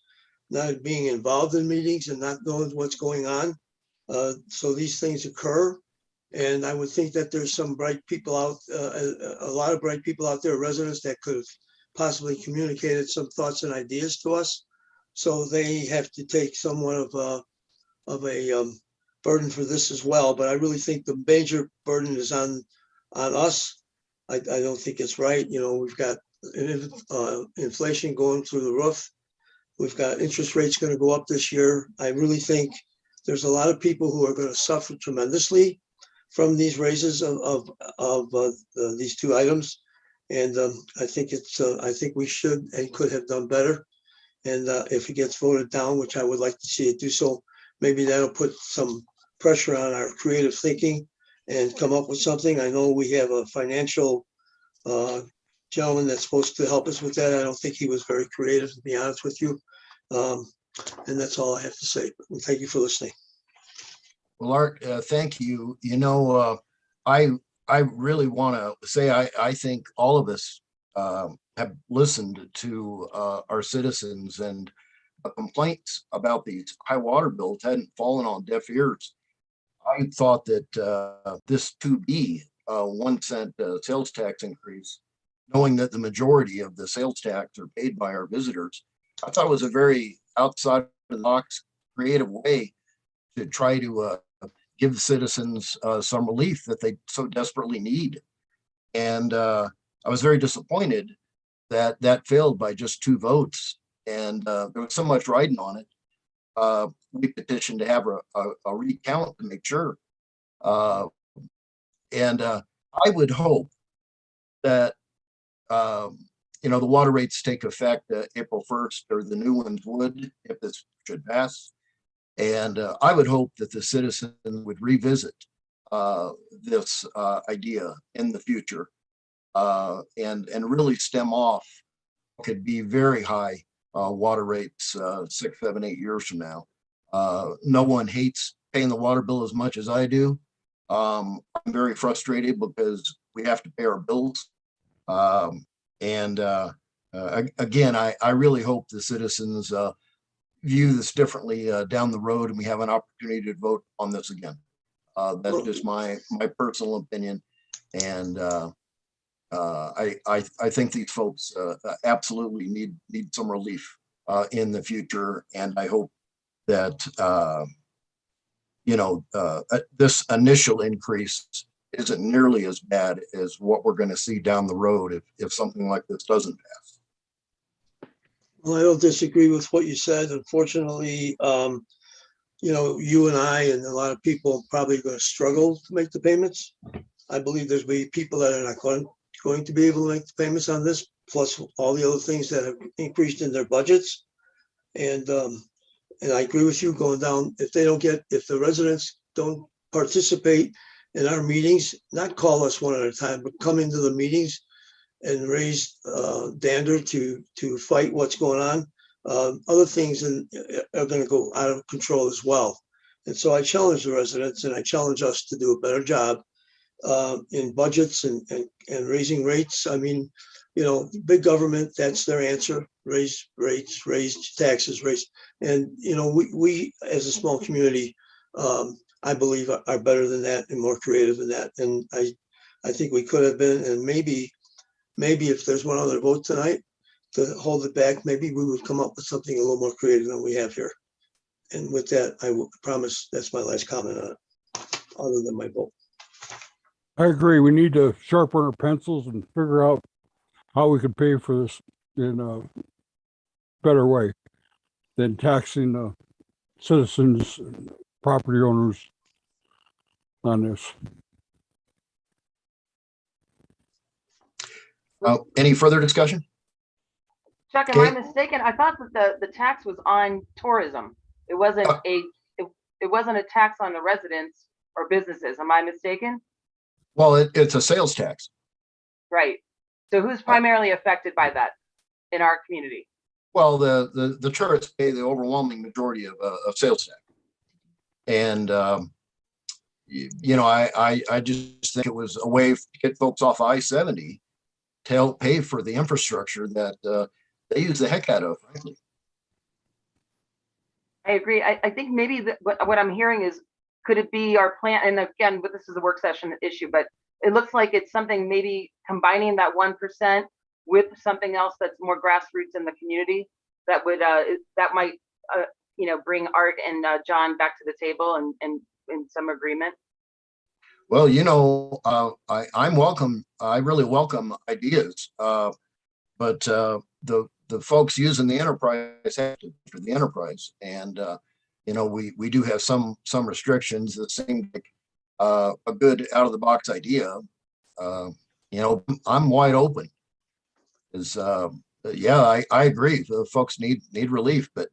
Speaker 11: not being involved in meetings and not knowing what's going on. So these things occur. And I would think that there's some bright people out, a lot of bright people out there, residents that could have possibly communicated some thoughts and ideas to us. So they have to take somewhat of a burden for this as well. But I really think the major burden is on us. I don't think it's right. You know, we've got inflation going through the roof. We've got interest rates going to go up this year. I really think there's a lot of people who are going to suffer tremendously from these raises of these two items. And I think we should and could have done better. And if it gets voted down, which I would like to see it do so, maybe that'll put some pressure on our creative thinking and come up with something. I know we have a financial gentleman that's supposed to help us with that. I don't think he was very creative, to be honest with you. And that's all I have to say. Thank you for listening.
Speaker 5: Well, Art, thank you. You know, I really want to say I think all of us have listened to our citizens, and complaints about these high water bills hadn't fallen on deaf ears. I thought that this 2B 1 cent sales tax increase, knowing that the majority of the sales tax are paid by our visitors, I thought it was a very outside of the box, creative way to try to give citizens some relief that they so desperately need. And I was very disappointed that that failed by just 2 votes. And there was so much riding on it. We petitioned to have a recount to make sure. And I would hope that, you know, the water rates take effect April 1st, or the new ones would, if this should pass. And I would hope that the citizen would revisit this idea in the future and really stem off what could be very high water rates 6, 7, 8 years from now. No one hates paying the water bill as much as I do. I'm very frustrated because we have to pay our bills. Again, I really hope the citizens view this differently down the road, and we have an opportunity to vote on this again. That's just my personal opinion, and I think these folks absolutely need some relief in the future, and I hope that you know, this initial increase isn't nearly as bad as what we're going to see down the road if something like this doesn't pass.
Speaker 11: Well, I don't disagree with what you said. Unfortunately, you know, you and I and a lot of people are probably going to struggle to make the payments. I believe there's be people that are not going to be able to make the payments on this, plus all the other things that have increased in their budgets. And I agree with you going down. If the residents don't participate in our meetings, not call us one at a time, but come into the meetings and raise dander to fight what's going on. Other things are going to go out of control as well. And so I challenge the residents, and I challenge us to do a better job in budgets and raising rates. I mean, you know, big government, that's their answer: raise rates, raise taxes, raise. And you know, we as a small community, I believe are better than that and more creative than that. And I think we could have been, and maybe if there's one other vote tonight to hold it back, maybe we would come up with something a little more creative than we have here. And with that, I will promise that's my last comment on it, other than my vote.
Speaker 12: I agree. We need to sharpen our pencils and figure out how we can pay for this in a better way than taxing the citizens and property owners on this.
Speaker 5: Any further discussion?
Speaker 1: Chuck, am I mistaken? I thought that the tax was on tourism. It wasn't it wasn't a tax on the residents or businesses. Am I mistaken?
Speaker 5: Well, it's a sales tax.
Speaker 1: Right. So who's primarily affected by that in our community?
Speaker 5: Well, the tourists pay the overwhelming majority of sales tax. And, you know, I just think it was a way to get folks off I-70 to help pay for the infrastructure that they use the heck out of, frankly.
Speaker 1: I agree. I think maybe what I'm hearing is, could it be our plan? And again, but this is a work session issue, but it looks like it's something maybe combining that 1% with something else that's more grassroots in the community that would that might bring Art and John back to the table and in some agreement.
Speaker 5: Well, I'm welcome. I really welcome ideas, but the folks using the enterprise have to for the enterprise, and we do have some restrictions that seem like a good out of the box idea. I'm wide open. I agree. The folks need relief, but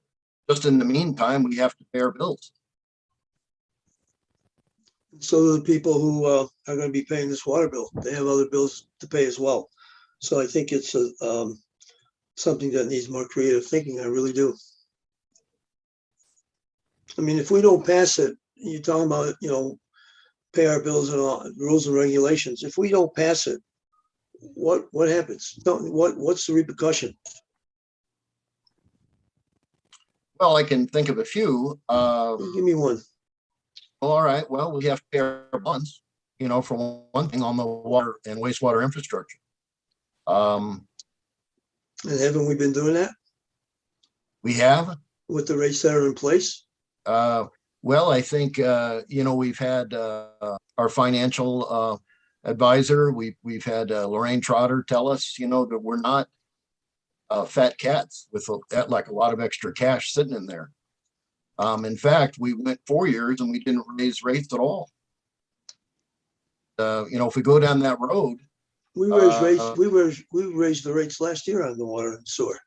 Speaker 5: just in the meantime, we have to pay our bills.
Speaker 11: So do the people who are going to be paying this water bill. They have other bills to pay as well. So I think it's something that needs more creative thinking. I really do. I mean, if we don't pass it, you're talking about, pay our bills and all rules and regulations. If we don't pass it, what happens? What's the repercussion?
Speaker 5: Well, I can think of a few.
Speaker 11: Give me one.
Speaker 5: Well, all right. Well, we have to pay our bonds, for one thing, on the water and wastewater infrastructure.
Speaker 11: And haven't we been doing that?
Speaker 5: We have.
Speaker 11: With the rates that are in place?
Speaker 5: Well, I think, we've had our financial advisor, we've had Lorraine Trotter tell us, that we're not fat cats with like a lot of extra cash sitting in there. In fact, we went 4 years and we didn't raise rates at all. If we go down that road,
Speaker 11: we raised rates. We raised the rates last year on the water and sewer.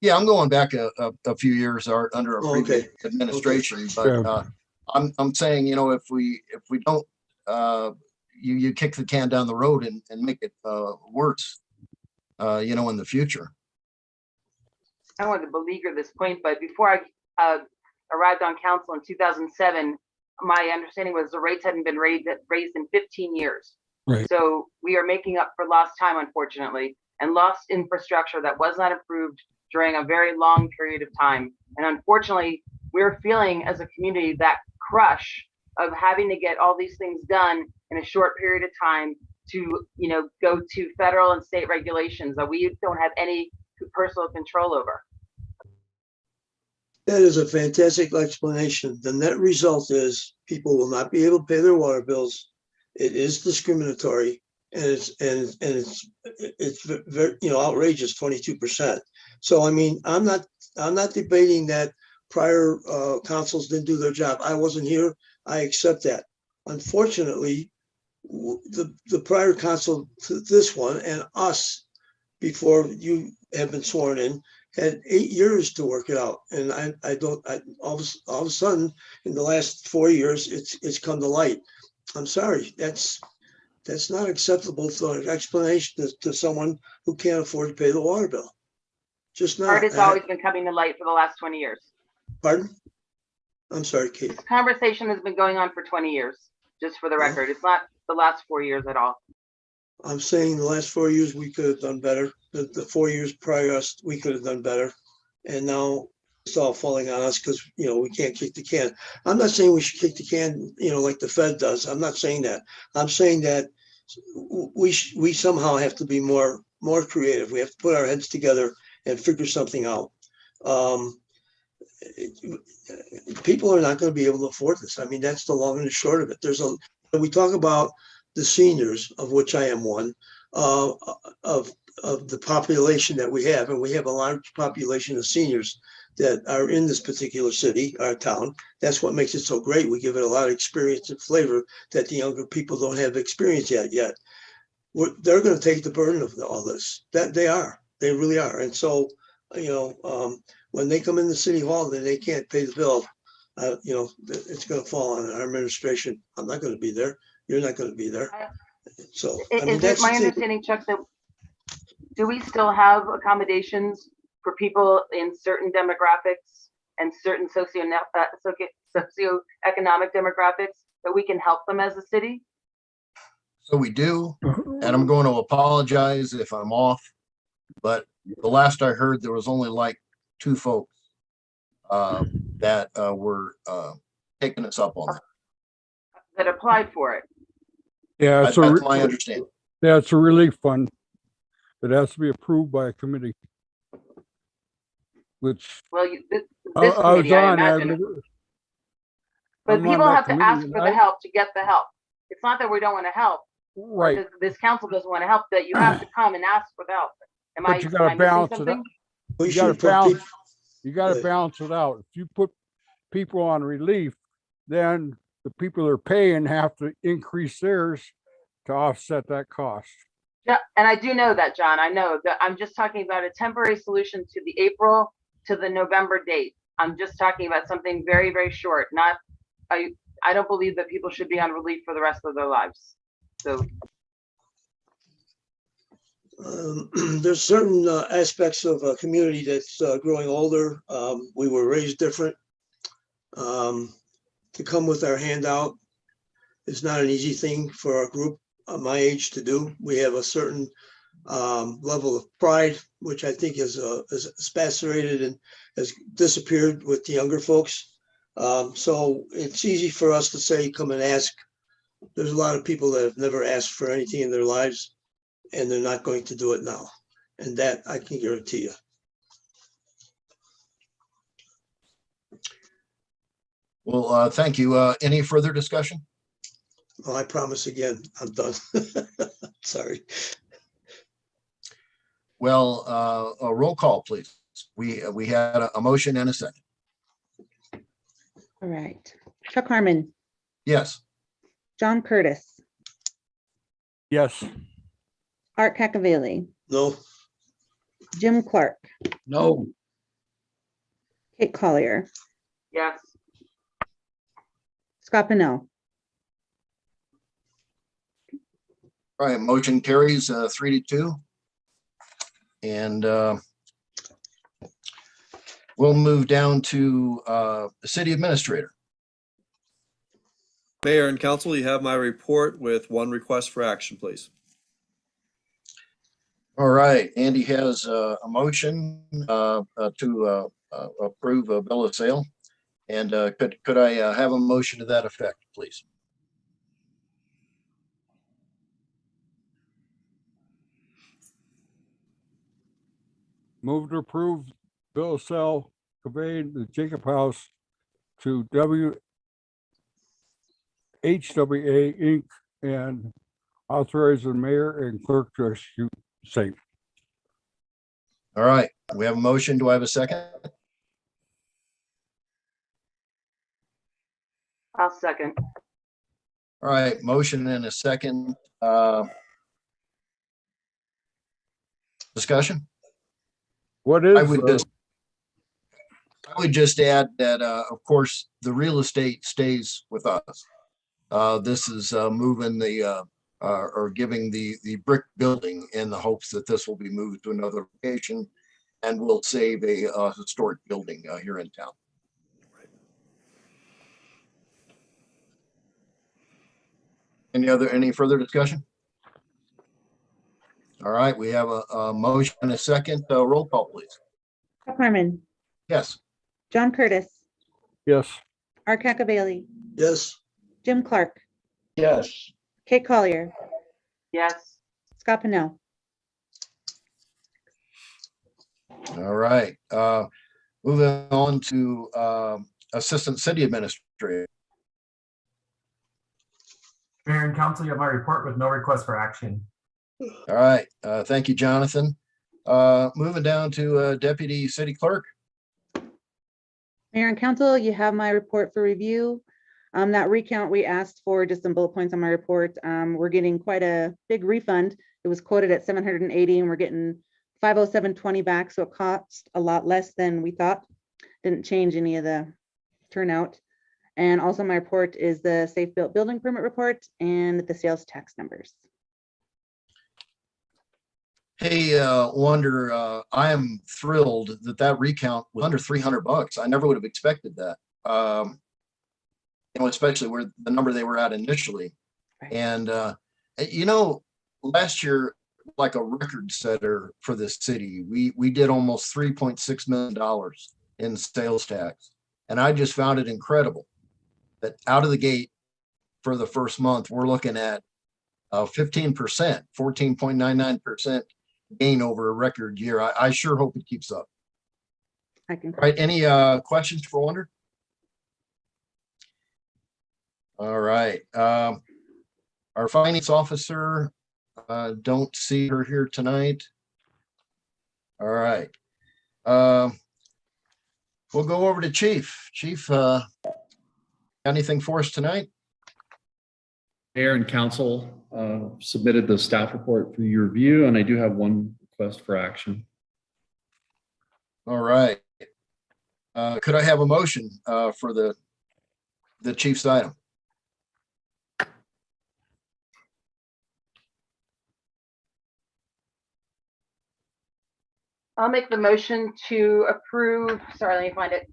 Speaker 5: Yeah, I'm going back a few years under a previous administration, but I'm saying, if we don't, you kick the can down the road and make it worse, in the future.
Speaker 1: I wanted to beleaguer this point, but before I arrived on council in 2007, my understanding was the rates hadn't been raised in 15 years.
Speaker 12: Right.
Speaker 1: So we are making up for lost time, unfortunately, and lost infrastructure that was not improved during a very long period of time. And unfortunately, we're feeling as a community that crush of having to get all these things done in a short period of time to, go to federal and state regulations that we don't have any personal control over.
Speaker 11: That is a fantastic explanation. The net result is people will not be able to pay their water bills. It is discriminatory, and it's very outrageous, 22%. So I mean, I'm not debating that prior councils didn't do their job. I wasn't here. I accept that. Unfortunately, the prior council to this one and us before you have been sworn in had 8 years to work it out, and all of a sudden in the last 4 years it's come to light. I'm sorry, that's not acceptable for an explanation to someone who can't afford to pay the water bill. Just not.
Speaker 1: Art has always been coming to light for the last 20 years.
Speaker 11: Pardon? I'm sorry, Kate.
Speaker 1: This conversation has been going on for 20 years, just for the record. It's not the last 4 years at all.
Speaker 11: I'm saying the last 4 years we could have done better. The 4 years prior us, we could have done better. And now it's all falling on us because, we can't kick the can. I'm not saying we should kick the can, like the Fed does. I'm not saying that. I'm saying that we somehow have to be more creative. We have to put our heads together and figure something out. People are not going to be able to afford this. I mean, that's the long and the short of it. We talk about the seniors, of which I am one, of the population that we have, and we have a large population of seniors that are in this particular city, our town. That's what makes it so great. We give it a lot of experience and flavor that the younger people don't have experience yet. They're going to take the burden of all this. That they really are. And so, when they come in the city hall and they can't pay the bill, it's going to fall on our administration. I'm not going to be there. You're not going to be there. So
Speaker 1: is it my understanding, Chuck, that do we still have accommodations for people in certain demographics and certain socioeconomic demographics that we can help them as a city?
Speaker 5: So we do, and I'm going to apologize if I'm off, but the last I heard, there was only like 2 folks that were taking us up on that.
Speaker 1: That applied for it.
Speaker 12: Yeah,
Speaker 5: That's my understanding.
Speaker 12: yeah, it's a relief fund. It has to be approved by a committee. Which
Speaker 1: Well, this
Speaker 12: I was
Speaker 1: committee, I
Speaker 12: on,
Speaker 1: imagine. But
Speaker 12: I'm on
Speaker 1: people
Speaker 12: that
Speaker 1: have to
Speaker 12: committee,
Speaker 1: ask
Speaker 12: and
Speaker 1: for the help to get the help. It's not that we don't want to help.
Speaker 12: right,
Speaker 1: This council doesn't want to help, that you have to come and ask for the help. Am
Speaker 12: but
Speaker 1: I
Speaker 12: you
Speaker 1: am
Speaker 12: gotta
Speaker 1: I missing
Speaker 12: balance it out.
Speaker 1: something?
Speaker 11: We
Speaker 12: You gotta
Speaker 11: should put
Speaker 12: balance,
Speaker 11: people,
Speaker 12: you gotta
Speaker 11: Right.
Speaker 12: balance it out. If you put people on relief, then the people that are paying have to increase theirs to offset that cost.
Speaker 1: Yeah, and I do know that, John. I know that. I'm just talking about a temporary solution to the April to the November date. I'm just talking about something very, very short. Not, I don't believe that people should be on relief for the rest of their lives. So
Speaker 11: there's certain aspects of a community that's growing older. We were raised different. To come with our handout is not an easy thing for a group of my age to do. We have a certain level of pride, which I think is spatulated and has disappeared with the younger folks. So it's easy for us to say, come and ask. There's a lot of people that have never asked for anything in their lives, and they're not going to do it now. And that I can guarantee you.
Speaker 5: Well, thank you. Any further discussion?
Speaker 11: Well, I promise again, I'm done. Sorry.
Speaker 5: Well, a roll call, please. We had a motion and a second.
Speaker 7: All right. Chuck Harmon,
Speaker 5: Yes.
Speaker 7: John Curtis,
Speaker 12: Yes,
Speaker 7: Art Cacavelli,
Speaker 11: No,
Speaker 7: Jim Clark,
Speaker 9: No.
Speaker 7: Kate Collier,
Speaker 1: yes,
Speaker 7: Scott Pennell.
Speaker 5: All right, motion carries 3-2. And we'll move down to the city administrator.
Speaker 6: Mayor and council, you have my report with 1 request for action, please.
Speaker 5: All right, Andy has a motion to approve a bill of sale. And could I have a motion to that effect, please?
Speaker 12: move to approve bill of sale conveying the Jacob House to HWA Inc. and authorize the mayor and clerk to execute same.
Speaker 5: All right, we have a motion. Do I have a second?
Speaker 1: I'll second.
Speaker 5: All right, motion and a second. Discussion?
Speaker 12: What is,
Speaker 5: I would just add that, of course, the real estate stays with us. This is moving the, or giving the brick building in the hopes that this will be moved to another location and will save a historic building here in town. Any further discussion? All right, we have a motion and a second. Roll call, please.
Speaker 7: Chuck Harmon,
Speaker 5: Yes.
Speaker 7: John Curtis,
Speaker 12: yes,
Speaker 7: Art Cacavelli,
Speaker 11: yes,
Speaker 7: Jim Clark,
Speaker 9: Yes.
Speaker 7: Kate Collier,
Speaker 1: Yes,
Speaker 7: Scott Pennell.
Speaker 5: All right. Moving on to Assistant City Administrator.
Speaker 8: Mayor and council, you have my report with no request for action.
Speaker 5: All right. Thank you, Jonathan. Moving down to Deputy City Clerk.
Speaker 7: Mayor and council, you have my report for review. That recount we asked for, just some bullet points on my report. We're getting quite a big refund. It was quoted at 780 and we're getting 507.20 back. So it cost a lot less than we thought. Didn't change any of the turnout. And also my report is the safe built building permit report and the sales tax numbers.
Speaker 5: Hey, Wonder, I am thrilled that recount was under $300. I never would have expected that. You know, especially where the number they were at initially.
Speaker 7: Right.
Speaker 5: And You know, last year, like a record setter for the city, we did almost $3.6 million in sales tax. And I just found it incredible that out of the gate for the first month, we're looking at 15%, 14.99% gain over a record year. I sure hope it keeps up.
Speaker 7: I can.
Speaker 5: All right, any questions for Wonder? All right. Our finance officer, don't see her here tonight. All right. We'll go over to Chief. Chief, anything for us tonight?
Speaker 13: Mayor and council submitted the staff report for your review, and I do have one request for action.
Speaker 5: All right. Could I have a motion for the chief's item?
Speaker 1: I'll make the motion to approve, sorry, let me find it.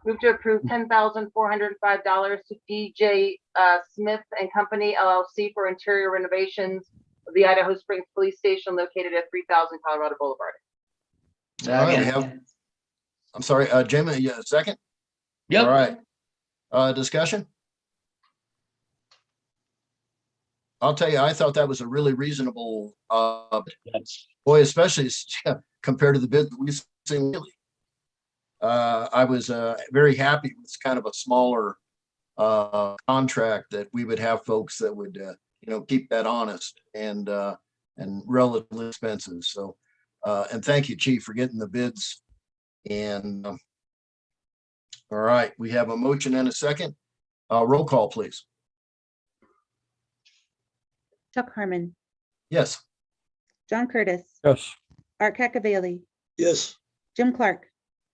Speaker 1: Move to approve $10,405 to DJ Smith and Company LLC for interior renovations of the Idaho Springs Police Station located at 3000 Colorado Boulevard.
Speaker 5: All right, we have, I'm sorry, Jamie, yeah, second?
Speaker 9: Yep.
Speaker 5: All right. Discussion? I'll tell you, I thought that was a really reasonable, boy, especially compared to the bid that we've seen lately. I was very happy with kind of a smaller contract that we would have folks that would, keep that honest and relatively expensive. So, and thank you, Chief, for getting the bids. And all right, we have a motion and a second. Roll call, please.
Speaker 7: Chuck Harmon,
Speaker 5: Yes.
Speaker 7: John Curtis,
Speaker 12: Yes.
Speaker 7: Art Cacavelli,
Speaker 11: yes,
Speaker 7: Jim Clark,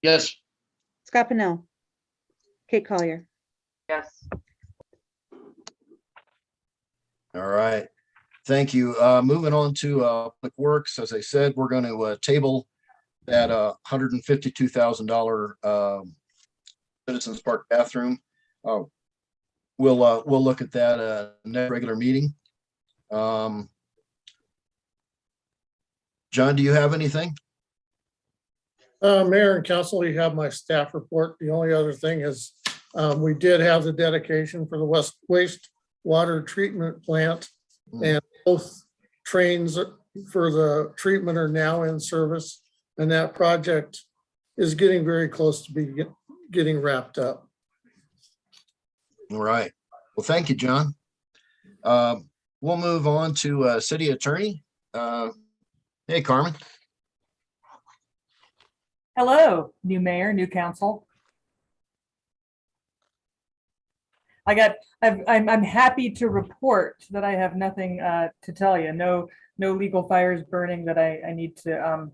Speaker 9: Yes.
Speaker 7: Scott Pennell, Kate Collier.
Speaker 1: Yes.
Speaker 5: All right. Thank you. Moving on to Public Works, as I said, we're going to table that $152,000 Citizens Park bathroom. We'll look at that next regular meeting. John, do you have anything?
Speaker 14: Mayor and council, you have my staff report. The only other thing is we did have the dedication for the wastewater treatment plant, and both trains for the treatment are now in service, and that project is getting very close to be getting wrapped up.
Speaker 5: All right. Well, thank you, John. We'll move on to city attorney. Hey, Carmen.
Speaker 3: Hello, new mayor, new council. I'm happy to report that I have nothing to tell you. No legal fires burning that I need to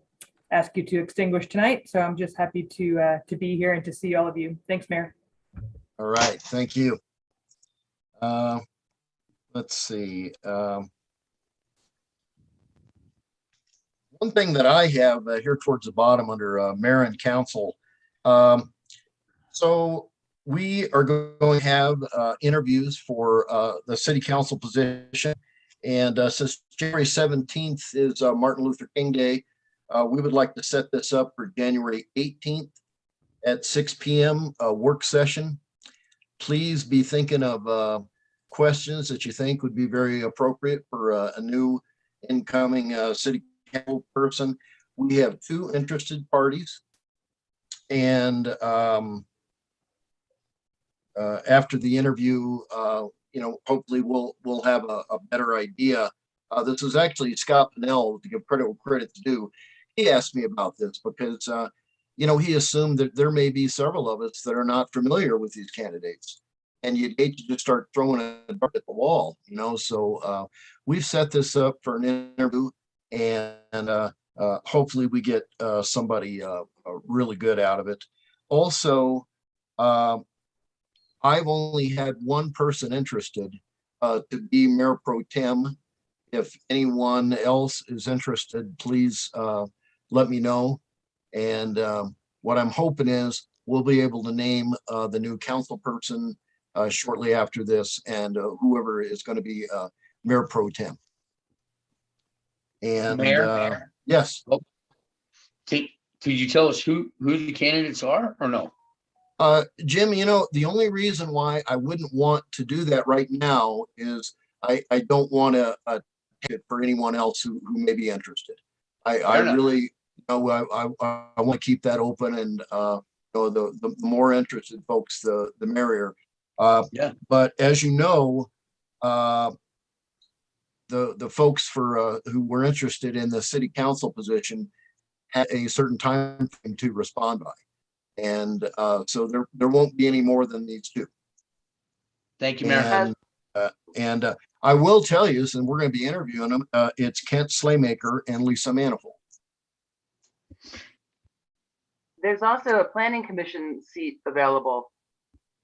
Speaker 3: ask you to extinguish tonight. So I'm just happy to be here and to see all of you. Thanks, Mayor.
Speaker 5: All right, thank you. Let's see. One thing that I have here towards the bottom under mayor and council. So we are going to have interviews for the city council position. And since January 17th is Martin Luther King Day, we would like to set this up for January 18th at 6 p.m. Work session. Please be thinking of questions that you think would be very appropriate for a new incoming city council person. We have 2 interested parties, and after the interview, hopefully we'll have a better idea. This is actually Scott Pennell, to give credit where credit's due. He asked me about this because he assumed that there may be several of us that are not familiar with these candidates, and you'd hate to just start throwing a dart at the wall, So we've set this up for an interview, and hopefully we get somebody really good out of it. Also, I've only had one person interested to be Mayor Pro Tem. If anyone else is interested, please let me know. And what I'm hoping is we'll be able to name the new council person shortly after this, and whoever is going to be Mayor Pro Tem. And
Speaker 9: Mayor?
Speaker 5: yes,
Speaker 9: Could you tell us who the candidates are or no?
Speaker 5: Jim, you know, the only reason why I wouldn't want to do that right now is I don't want to ticket for anyone else who may be interested. I really, you know, I want to keep that open, and you know, the more interested folks, the merrier.
Speaker 9: Yeah.
Speaker 5: But as you know, the folks who were interested in the city council position had a certain time frame to respond by. And so there won't be any more than these two.
Speaker 9: Thank you, Mayor.
Speaker 5: And I will tell you, since we're going to be interviewing them, it's Kent Slaymaker and Lisa Manifold.
Speaker 1: There's also a planning commission seat available.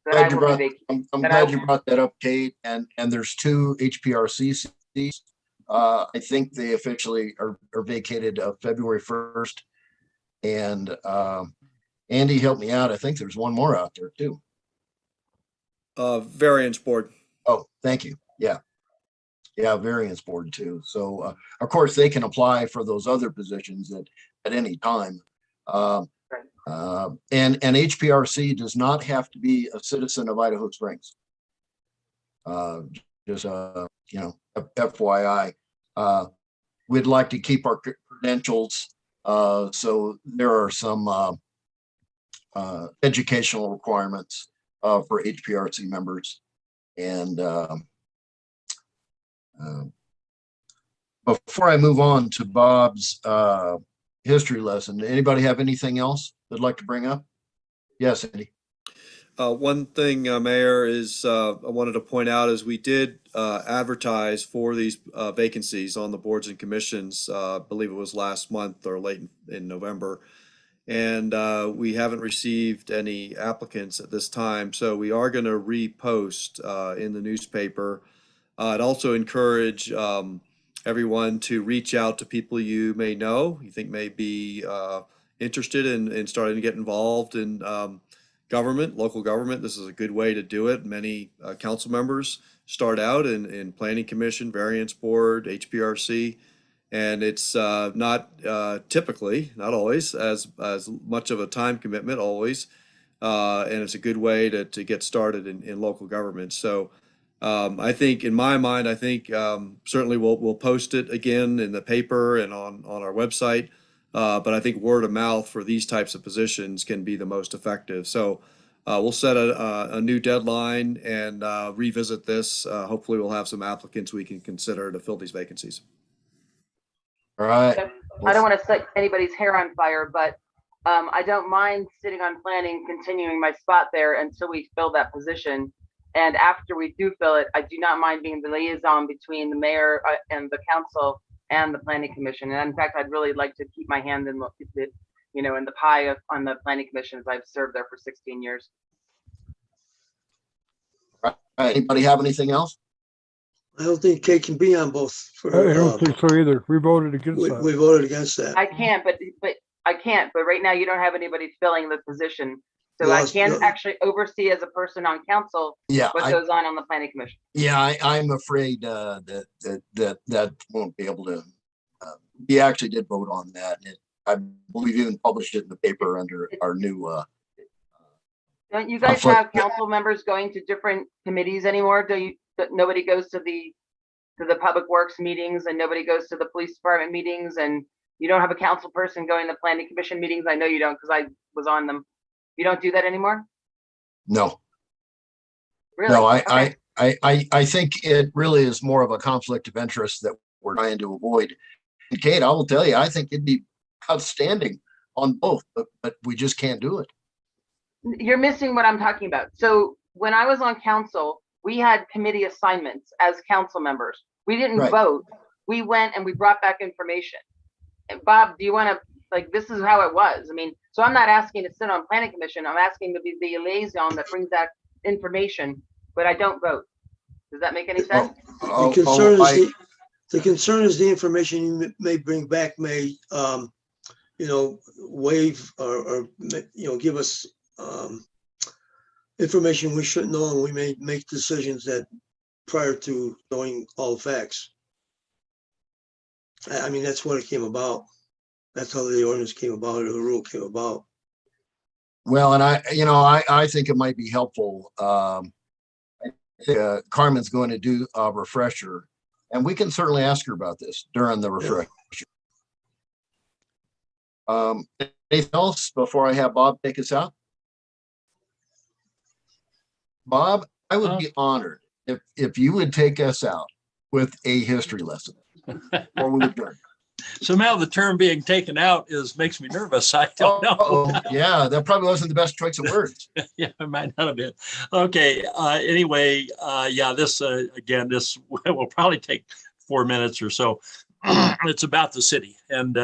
Speaker 1: that
Speaker 5: Glad
Speaker 1: I
Speaker 5: you
Speaker 1: will be
Speaker 5: brought-
Speaker 1: vac-
Speaker 5: I'm
Speaker 1: that
Speaker 5: glad
Speaker 1: I-
Speaker 5: you brought that up, Kate. And there's two HPRC seats. I think they officially are vacated February 1st. And Andy helped me out. I think there's one more out there too.
Speaker 6: Variance board.
Speaker 5: Oh, thank you. Yeah. Yeah, variance board too. So of course they can apply for those other positions at any time. And HPRC does not have to be a citizen of Idaho Springs. Just you know, FYI. We'd like to keep our credentials. So there are some educational requirements for HPRC members. And before I move on to Bob's history lesson, anybody have anything else they'd like to bring up? Yes, Andy.
Speaker 6: One thing, Mayor, is I wanted to point out is we did advertise for these vacancies on the boards and commissions. I believe it was last month or late in November. And we haven't received any applicants at this time. So we are going to repost in the newspaper. I'd also encourage everyone to reach out to people you may know, you think may be interested in starting to get involved in government, local government. This is a good way to do it. Many council members start out in planning commission, variance board, HPRC, and it's not typically, not always, as much of a time commitment always, and it's a good way to get started in local government. So I think, in my mind, I think certainly we'll post it again in the paper and on our website. But I think word of mouth for these types of positions can be the most effective. So we'll set a new deadline and revisit this. Hopefully we'll have some applicants we can consider to fill these vacancies.
Speaker 5: All right.
Speaker 1: I don't want to set anybody's hair on fire, but I don't mind sitting on planning, continuing my spot there until we fill that position. And after we do fill it, I do not mind being the liaison between the mayor and the council and the planning commission. And in fact, I'd really like to keep my hand in the, you know, in the pie on the planning commission, as I've served there for 16 years.
Speaker 5: All right. Anybody have anything else?
Speaker 11: I don't think Kate can be on both.
Speaker 12: I don't think so either. We voted against
Speaker 11: We
Speaker 12: that.
Speaker 11: voted against that.
Speaker 1: I can't, but I can't. But right now, you don't have anybody filling the position, so
Speaker 11: You
Speaker 1: I
Speaker 11: lost-
Speaker 1: can't
Speaker 11: you-
Speaker 1: actually oversee as a person on council
Speaker 5: Yeah,
Speaker 1: what goes on the planning commission.
Speaker 5: yeah, I'm afraid that won't be able to. We actually did vote on that. And I believe even published it in the paper under our new.
Speaker 1: Don't you guys
Speaker 5: conflict.
Speaker 1: have council members going to different committees anymore? Do you? Nobody goes to the public works meetings, and nobody goes to the police department meetings, and you don't have a council person going to planning commission meetings. I know you don't, because I was on them. You don't do that anymore?
Speaker 5: No,
Speaker 1: Really?
Speaker 5: no,
Speaker 1: Okay.
Speaker 5: I think it really is more of a conflict of interest that we're trying to avoid. And Kate, I will tell you, I think it'd be outstanding on both, but we just can't do it.
Speaker 1: You're missing what I'm talking about. So when I was on council, we had committee assignments as council members. We didn't
Speaker 5: Right.
Speaker 1: vote. We went and we brought back information. And Bob, do you want to, like, this is how it was. I mean, so I'm not asking to sit on planning commission. I'm asking to be the liaison that brings that information, but I don't vote. Does that make any sense?
Speaker 11: The concern is the concern is the information you may bring back may, you know, waive or you know, give us information we shouldn't know, and we may make decisions that prior to knowing all the facts. I mean, that's what it came about. That's how the ordinance came about, or the rule came about.
Speaker 5: Well, and I think it might be helpful. Carmen's going to do a refresher, and we can certainly ask her about this during the refresher. Anything else before I have Bob take us out? Bob, I would be honored if you would take us out with a history lesson, or we would adjourn.
Speaker 10: So now the term being taken out makes me nervous. I don't know.
Speaker 5: Yeah, that probably wasn't the best choice of words.
Speaker 10: Yeah, it might not have been. Okay. Anyway, yeah, this again, this will probably take 4 minutes or so. It's about the city, and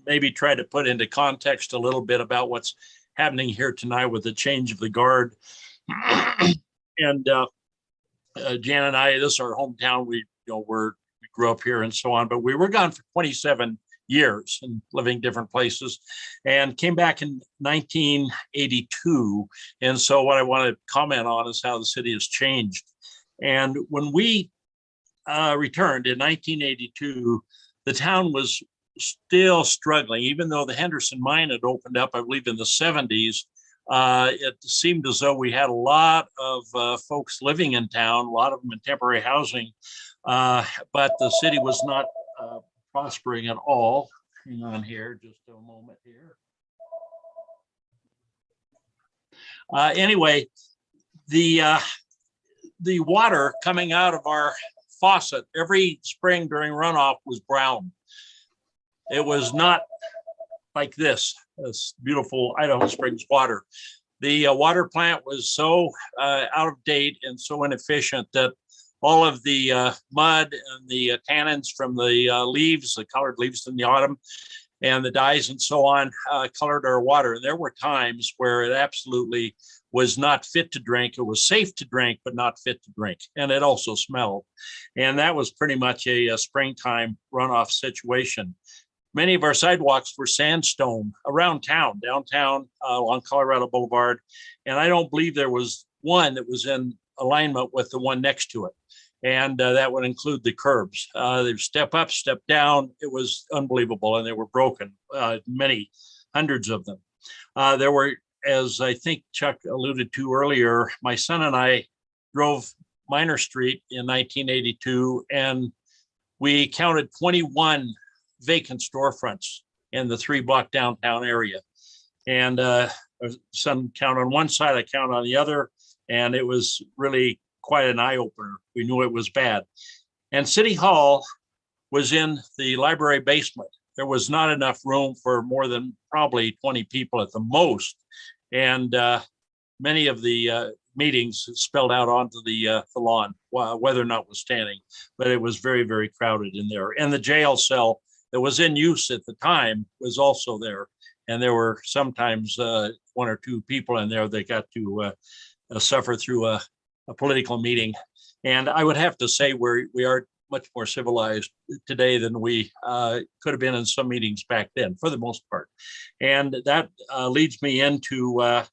Speaker 10: maybe try to put into context a little bit about what's happening here tonight with the change of the guard. And Jan and I, this is our hometown. We grew up here and so on, but we were gone for 27 years and living different places, and came back in 1982. And so what I want to comment on is how the city has changed. And when we returned in 1982, the town was still struggling, even though the Henderson mine had opened up, I believe, in the 70s. It seemed as though we had a lot of folks living in town, a lot of them in temporary housing, but the city was not prospering at all. Hang on here, just a moment here. Anyway, the water coming out of our faucet every spring during runoff was brown. It was not like this beautiful Idaho Springs water. The water plant was so out of date and so inefficient that all of the mud and the tannins from the leaves, the colored leaves in the autumn, and the dyes and so on colored our water. And there were times where it absolutely was not fit to drink. It was safe to drink, but not fit to drink. And it also smelled. And that was pretty much a springtime runoff situation. Many of our sidewalks were sandstone around town, downtown on Colorado Boulevard. And I don't believe there was one that was in alignment with the one next to it. And that would include the curbs. They step up, step down. It was unbelievable, and they were broken, many hundreds of them. There were, as I think Chuck alluded to earlier, my son and I drove Minor Street in 1982, and we counted 21 vacant storefronts in the 3-block downtown area. And some count on one side, I count on the other, and it was really quite an eye-opener. We knew it was bad. And City Hall was in the library basement. There was not enough room for more than probably 20 people at the most. And many of the meetings spelled out onto the lawn, weather notwithstanding, but it was very, very crowded in there. And the jail cell that was in use at the time was also there. And there were sometimes 1 or 2 people in there that got to suffer through a political meeting. And I would have to say we are much more civilized today than we could have been in some meetings back then, for the most part. And that leads me into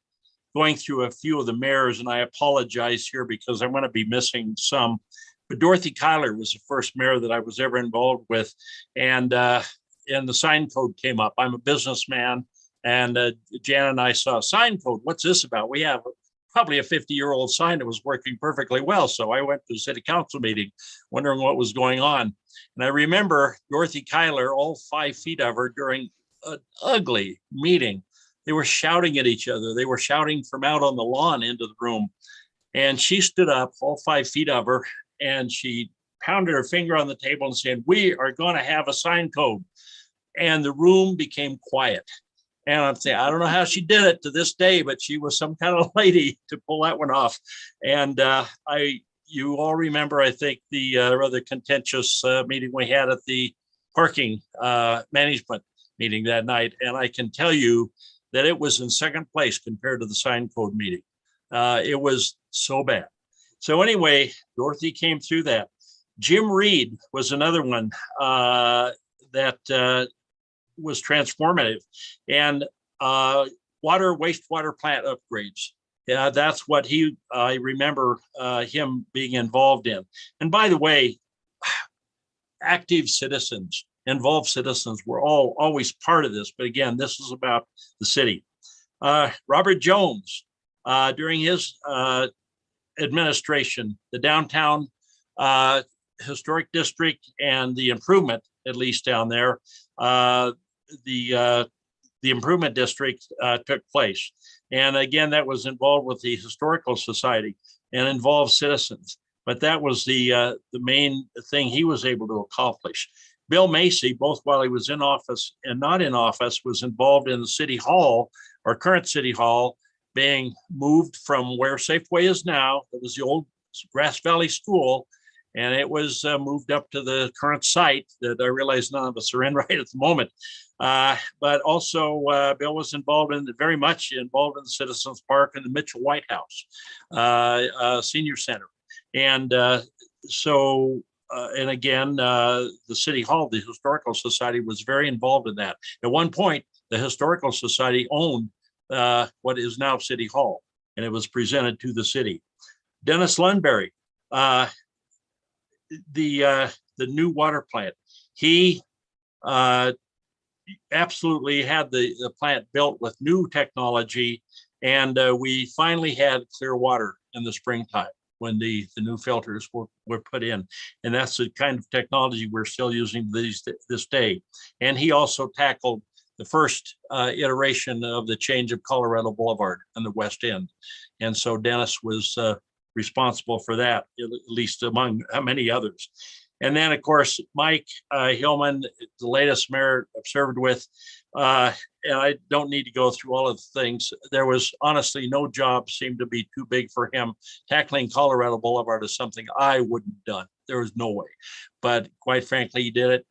Speaker 10: going through a few of the mayors, and I apologize here because I'm going to be missing some. But Dorothy Kyler was the first mayor that I was ever involved with, and the sign code came up. I'm a businessman, and Jan and I saw a sign code. What's this about? We have probably a 50-year-old sign that was working perfectly well. So I went to the city council meeting wondering what was going on. And I remember Dorothy Kyler, all 5 feet of her, during an ugly meeting. They were shouting at each other. They were shouting from out on the lawn into the room. And she stood up, all 5 feet of her, and she pounded her finger on the table and said, "We are going to have a sign code." And the room became quiet. And I'm saying, I don't know how she did it to this day, but she was some kind of lady to pull that one off. And you all remember, I think, the rather contentious meeting we had at the parking management meeting that night. And I can tell you that it was in second place compared to the sign code meeting. It was so bad. So anyway, Dorothy came through that. Jim Reed was another one that was transformative, and wastewater plant upgrades. Yeah, that's what I remember him being involved in. And by the way, active citizens, involved citizens were always part of this. But again, this is about the city. Robert Jones, during his administration, the downtown historic district and the improvement, at least down there, the improvement district took place. And again, that was involved with the Historical Society and involved citizens. But that was the main thing he was able to accomplish. Bill Macy, both while he was in office and not in office, was involved in the city hall, or current city hall, being moved from where Safeway is now. It was the old Grass Valley School, and it was moved up to the current site that I realize none of us are in right at the moment. But also Bill was very much involved in the Citizens Park and the Mitchell White House Senior Center. And and again, the City Hall, the Historical Society, was very involved in that. At one point, the Historical Society owned what is now City Hall, and it was presented to the city. Dennis Lundberry, the new water plant, he absolutely had the plant built with new technology, and we finally had clear water in the springtime when the new filters were put in. And that's the kind of technology we're still using this day. And he also tackled the first iteration of the change of Colorado Boulevard on the west end. And so Dennis was responsible for that, at least among many others. And then, of course, Mike Hillman, the latest mayor I've served with, and I don't need to go through all of the things. There was honestly no job seemed to be too big for him. Tackling Colorado Boulevard is something I wouldn't have done. There was no way. But quite frankly, he did it.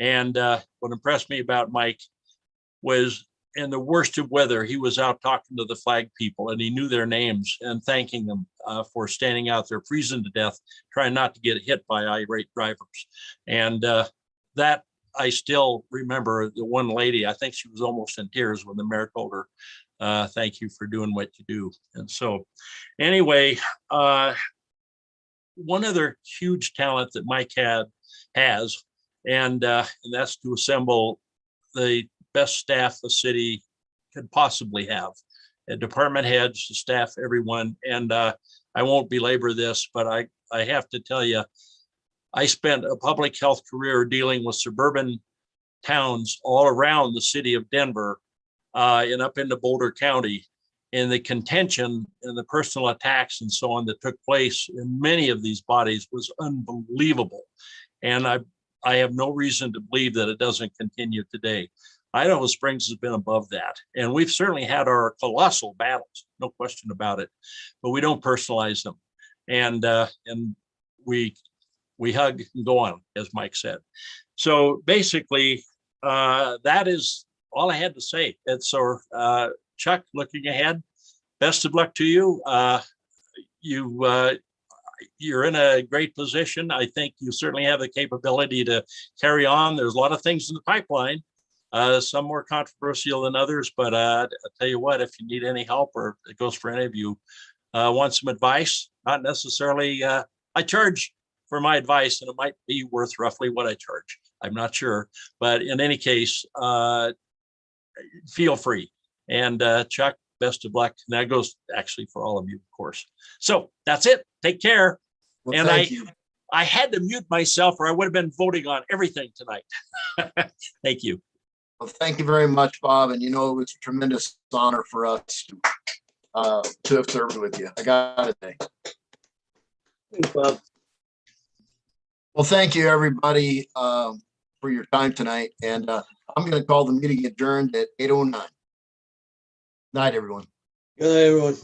Speaker 10: And what impressed me about Mike was, in the worst of weather, he was out talking to the flag people, and he knew their names and thanking them for standing out there freezing to death, trying not to get hit by irate drivers. And that I still remember. The one lady, I think she was almost in tears when the mayor told her, thank you for doing what you do. And so anyway, one other huge talent that Mike has, and that's to assemble the best staff the city could possibly have. Department heads, the staff, everyone. And I won't belabor this, but I have to tell you, I spent a public health career dealing with suburban towns all around the city of Denver and up into Boulder County. And the contention and the personal attacks and so on that took place in many of these bodies was unbelievable. And I have no reason to believe that it doesn't continue today. Idaho Springs has been above that. And we've certainly had our colossal battles, no question about it, but we don't personalize them. And we hug and go on, as Mike said. So basically, that is all I had to say. And so, Chuck, looking ahead, best of luck to you. You're in a great position. I think you certainly have the capability to carry on. There's a lot of things in the pipeline. Some more controversial than others, but I'll tell you what, if you need any help, or it goes for any of you, want some advice, not necessarily, I charge for my advice, and it might be worth roughly what I charge. I'm not sure, but in any case, feel free. And Chuck, best of luck. And that goes actually for all of you, of course. So that's it. Take care.
Speaker 5: Well,
Speaker 10: and
Speaker 5: thank you.
Speaker 10: I had to mute myself, or I would have been voting on everything tonight. Thank you.
Speaker 5: Well, thank you very much, Bob. And you know, it was a tremendous honor for us to have served with you. I got to say.
Speaker 11: Thanks, Bob.
Speaker 5: Well, thank you, everybody, for your time tonight. And I'm going to call the meeting adjourned at 8:09. Night, everyone.
Speaker 11: Good night, everyone.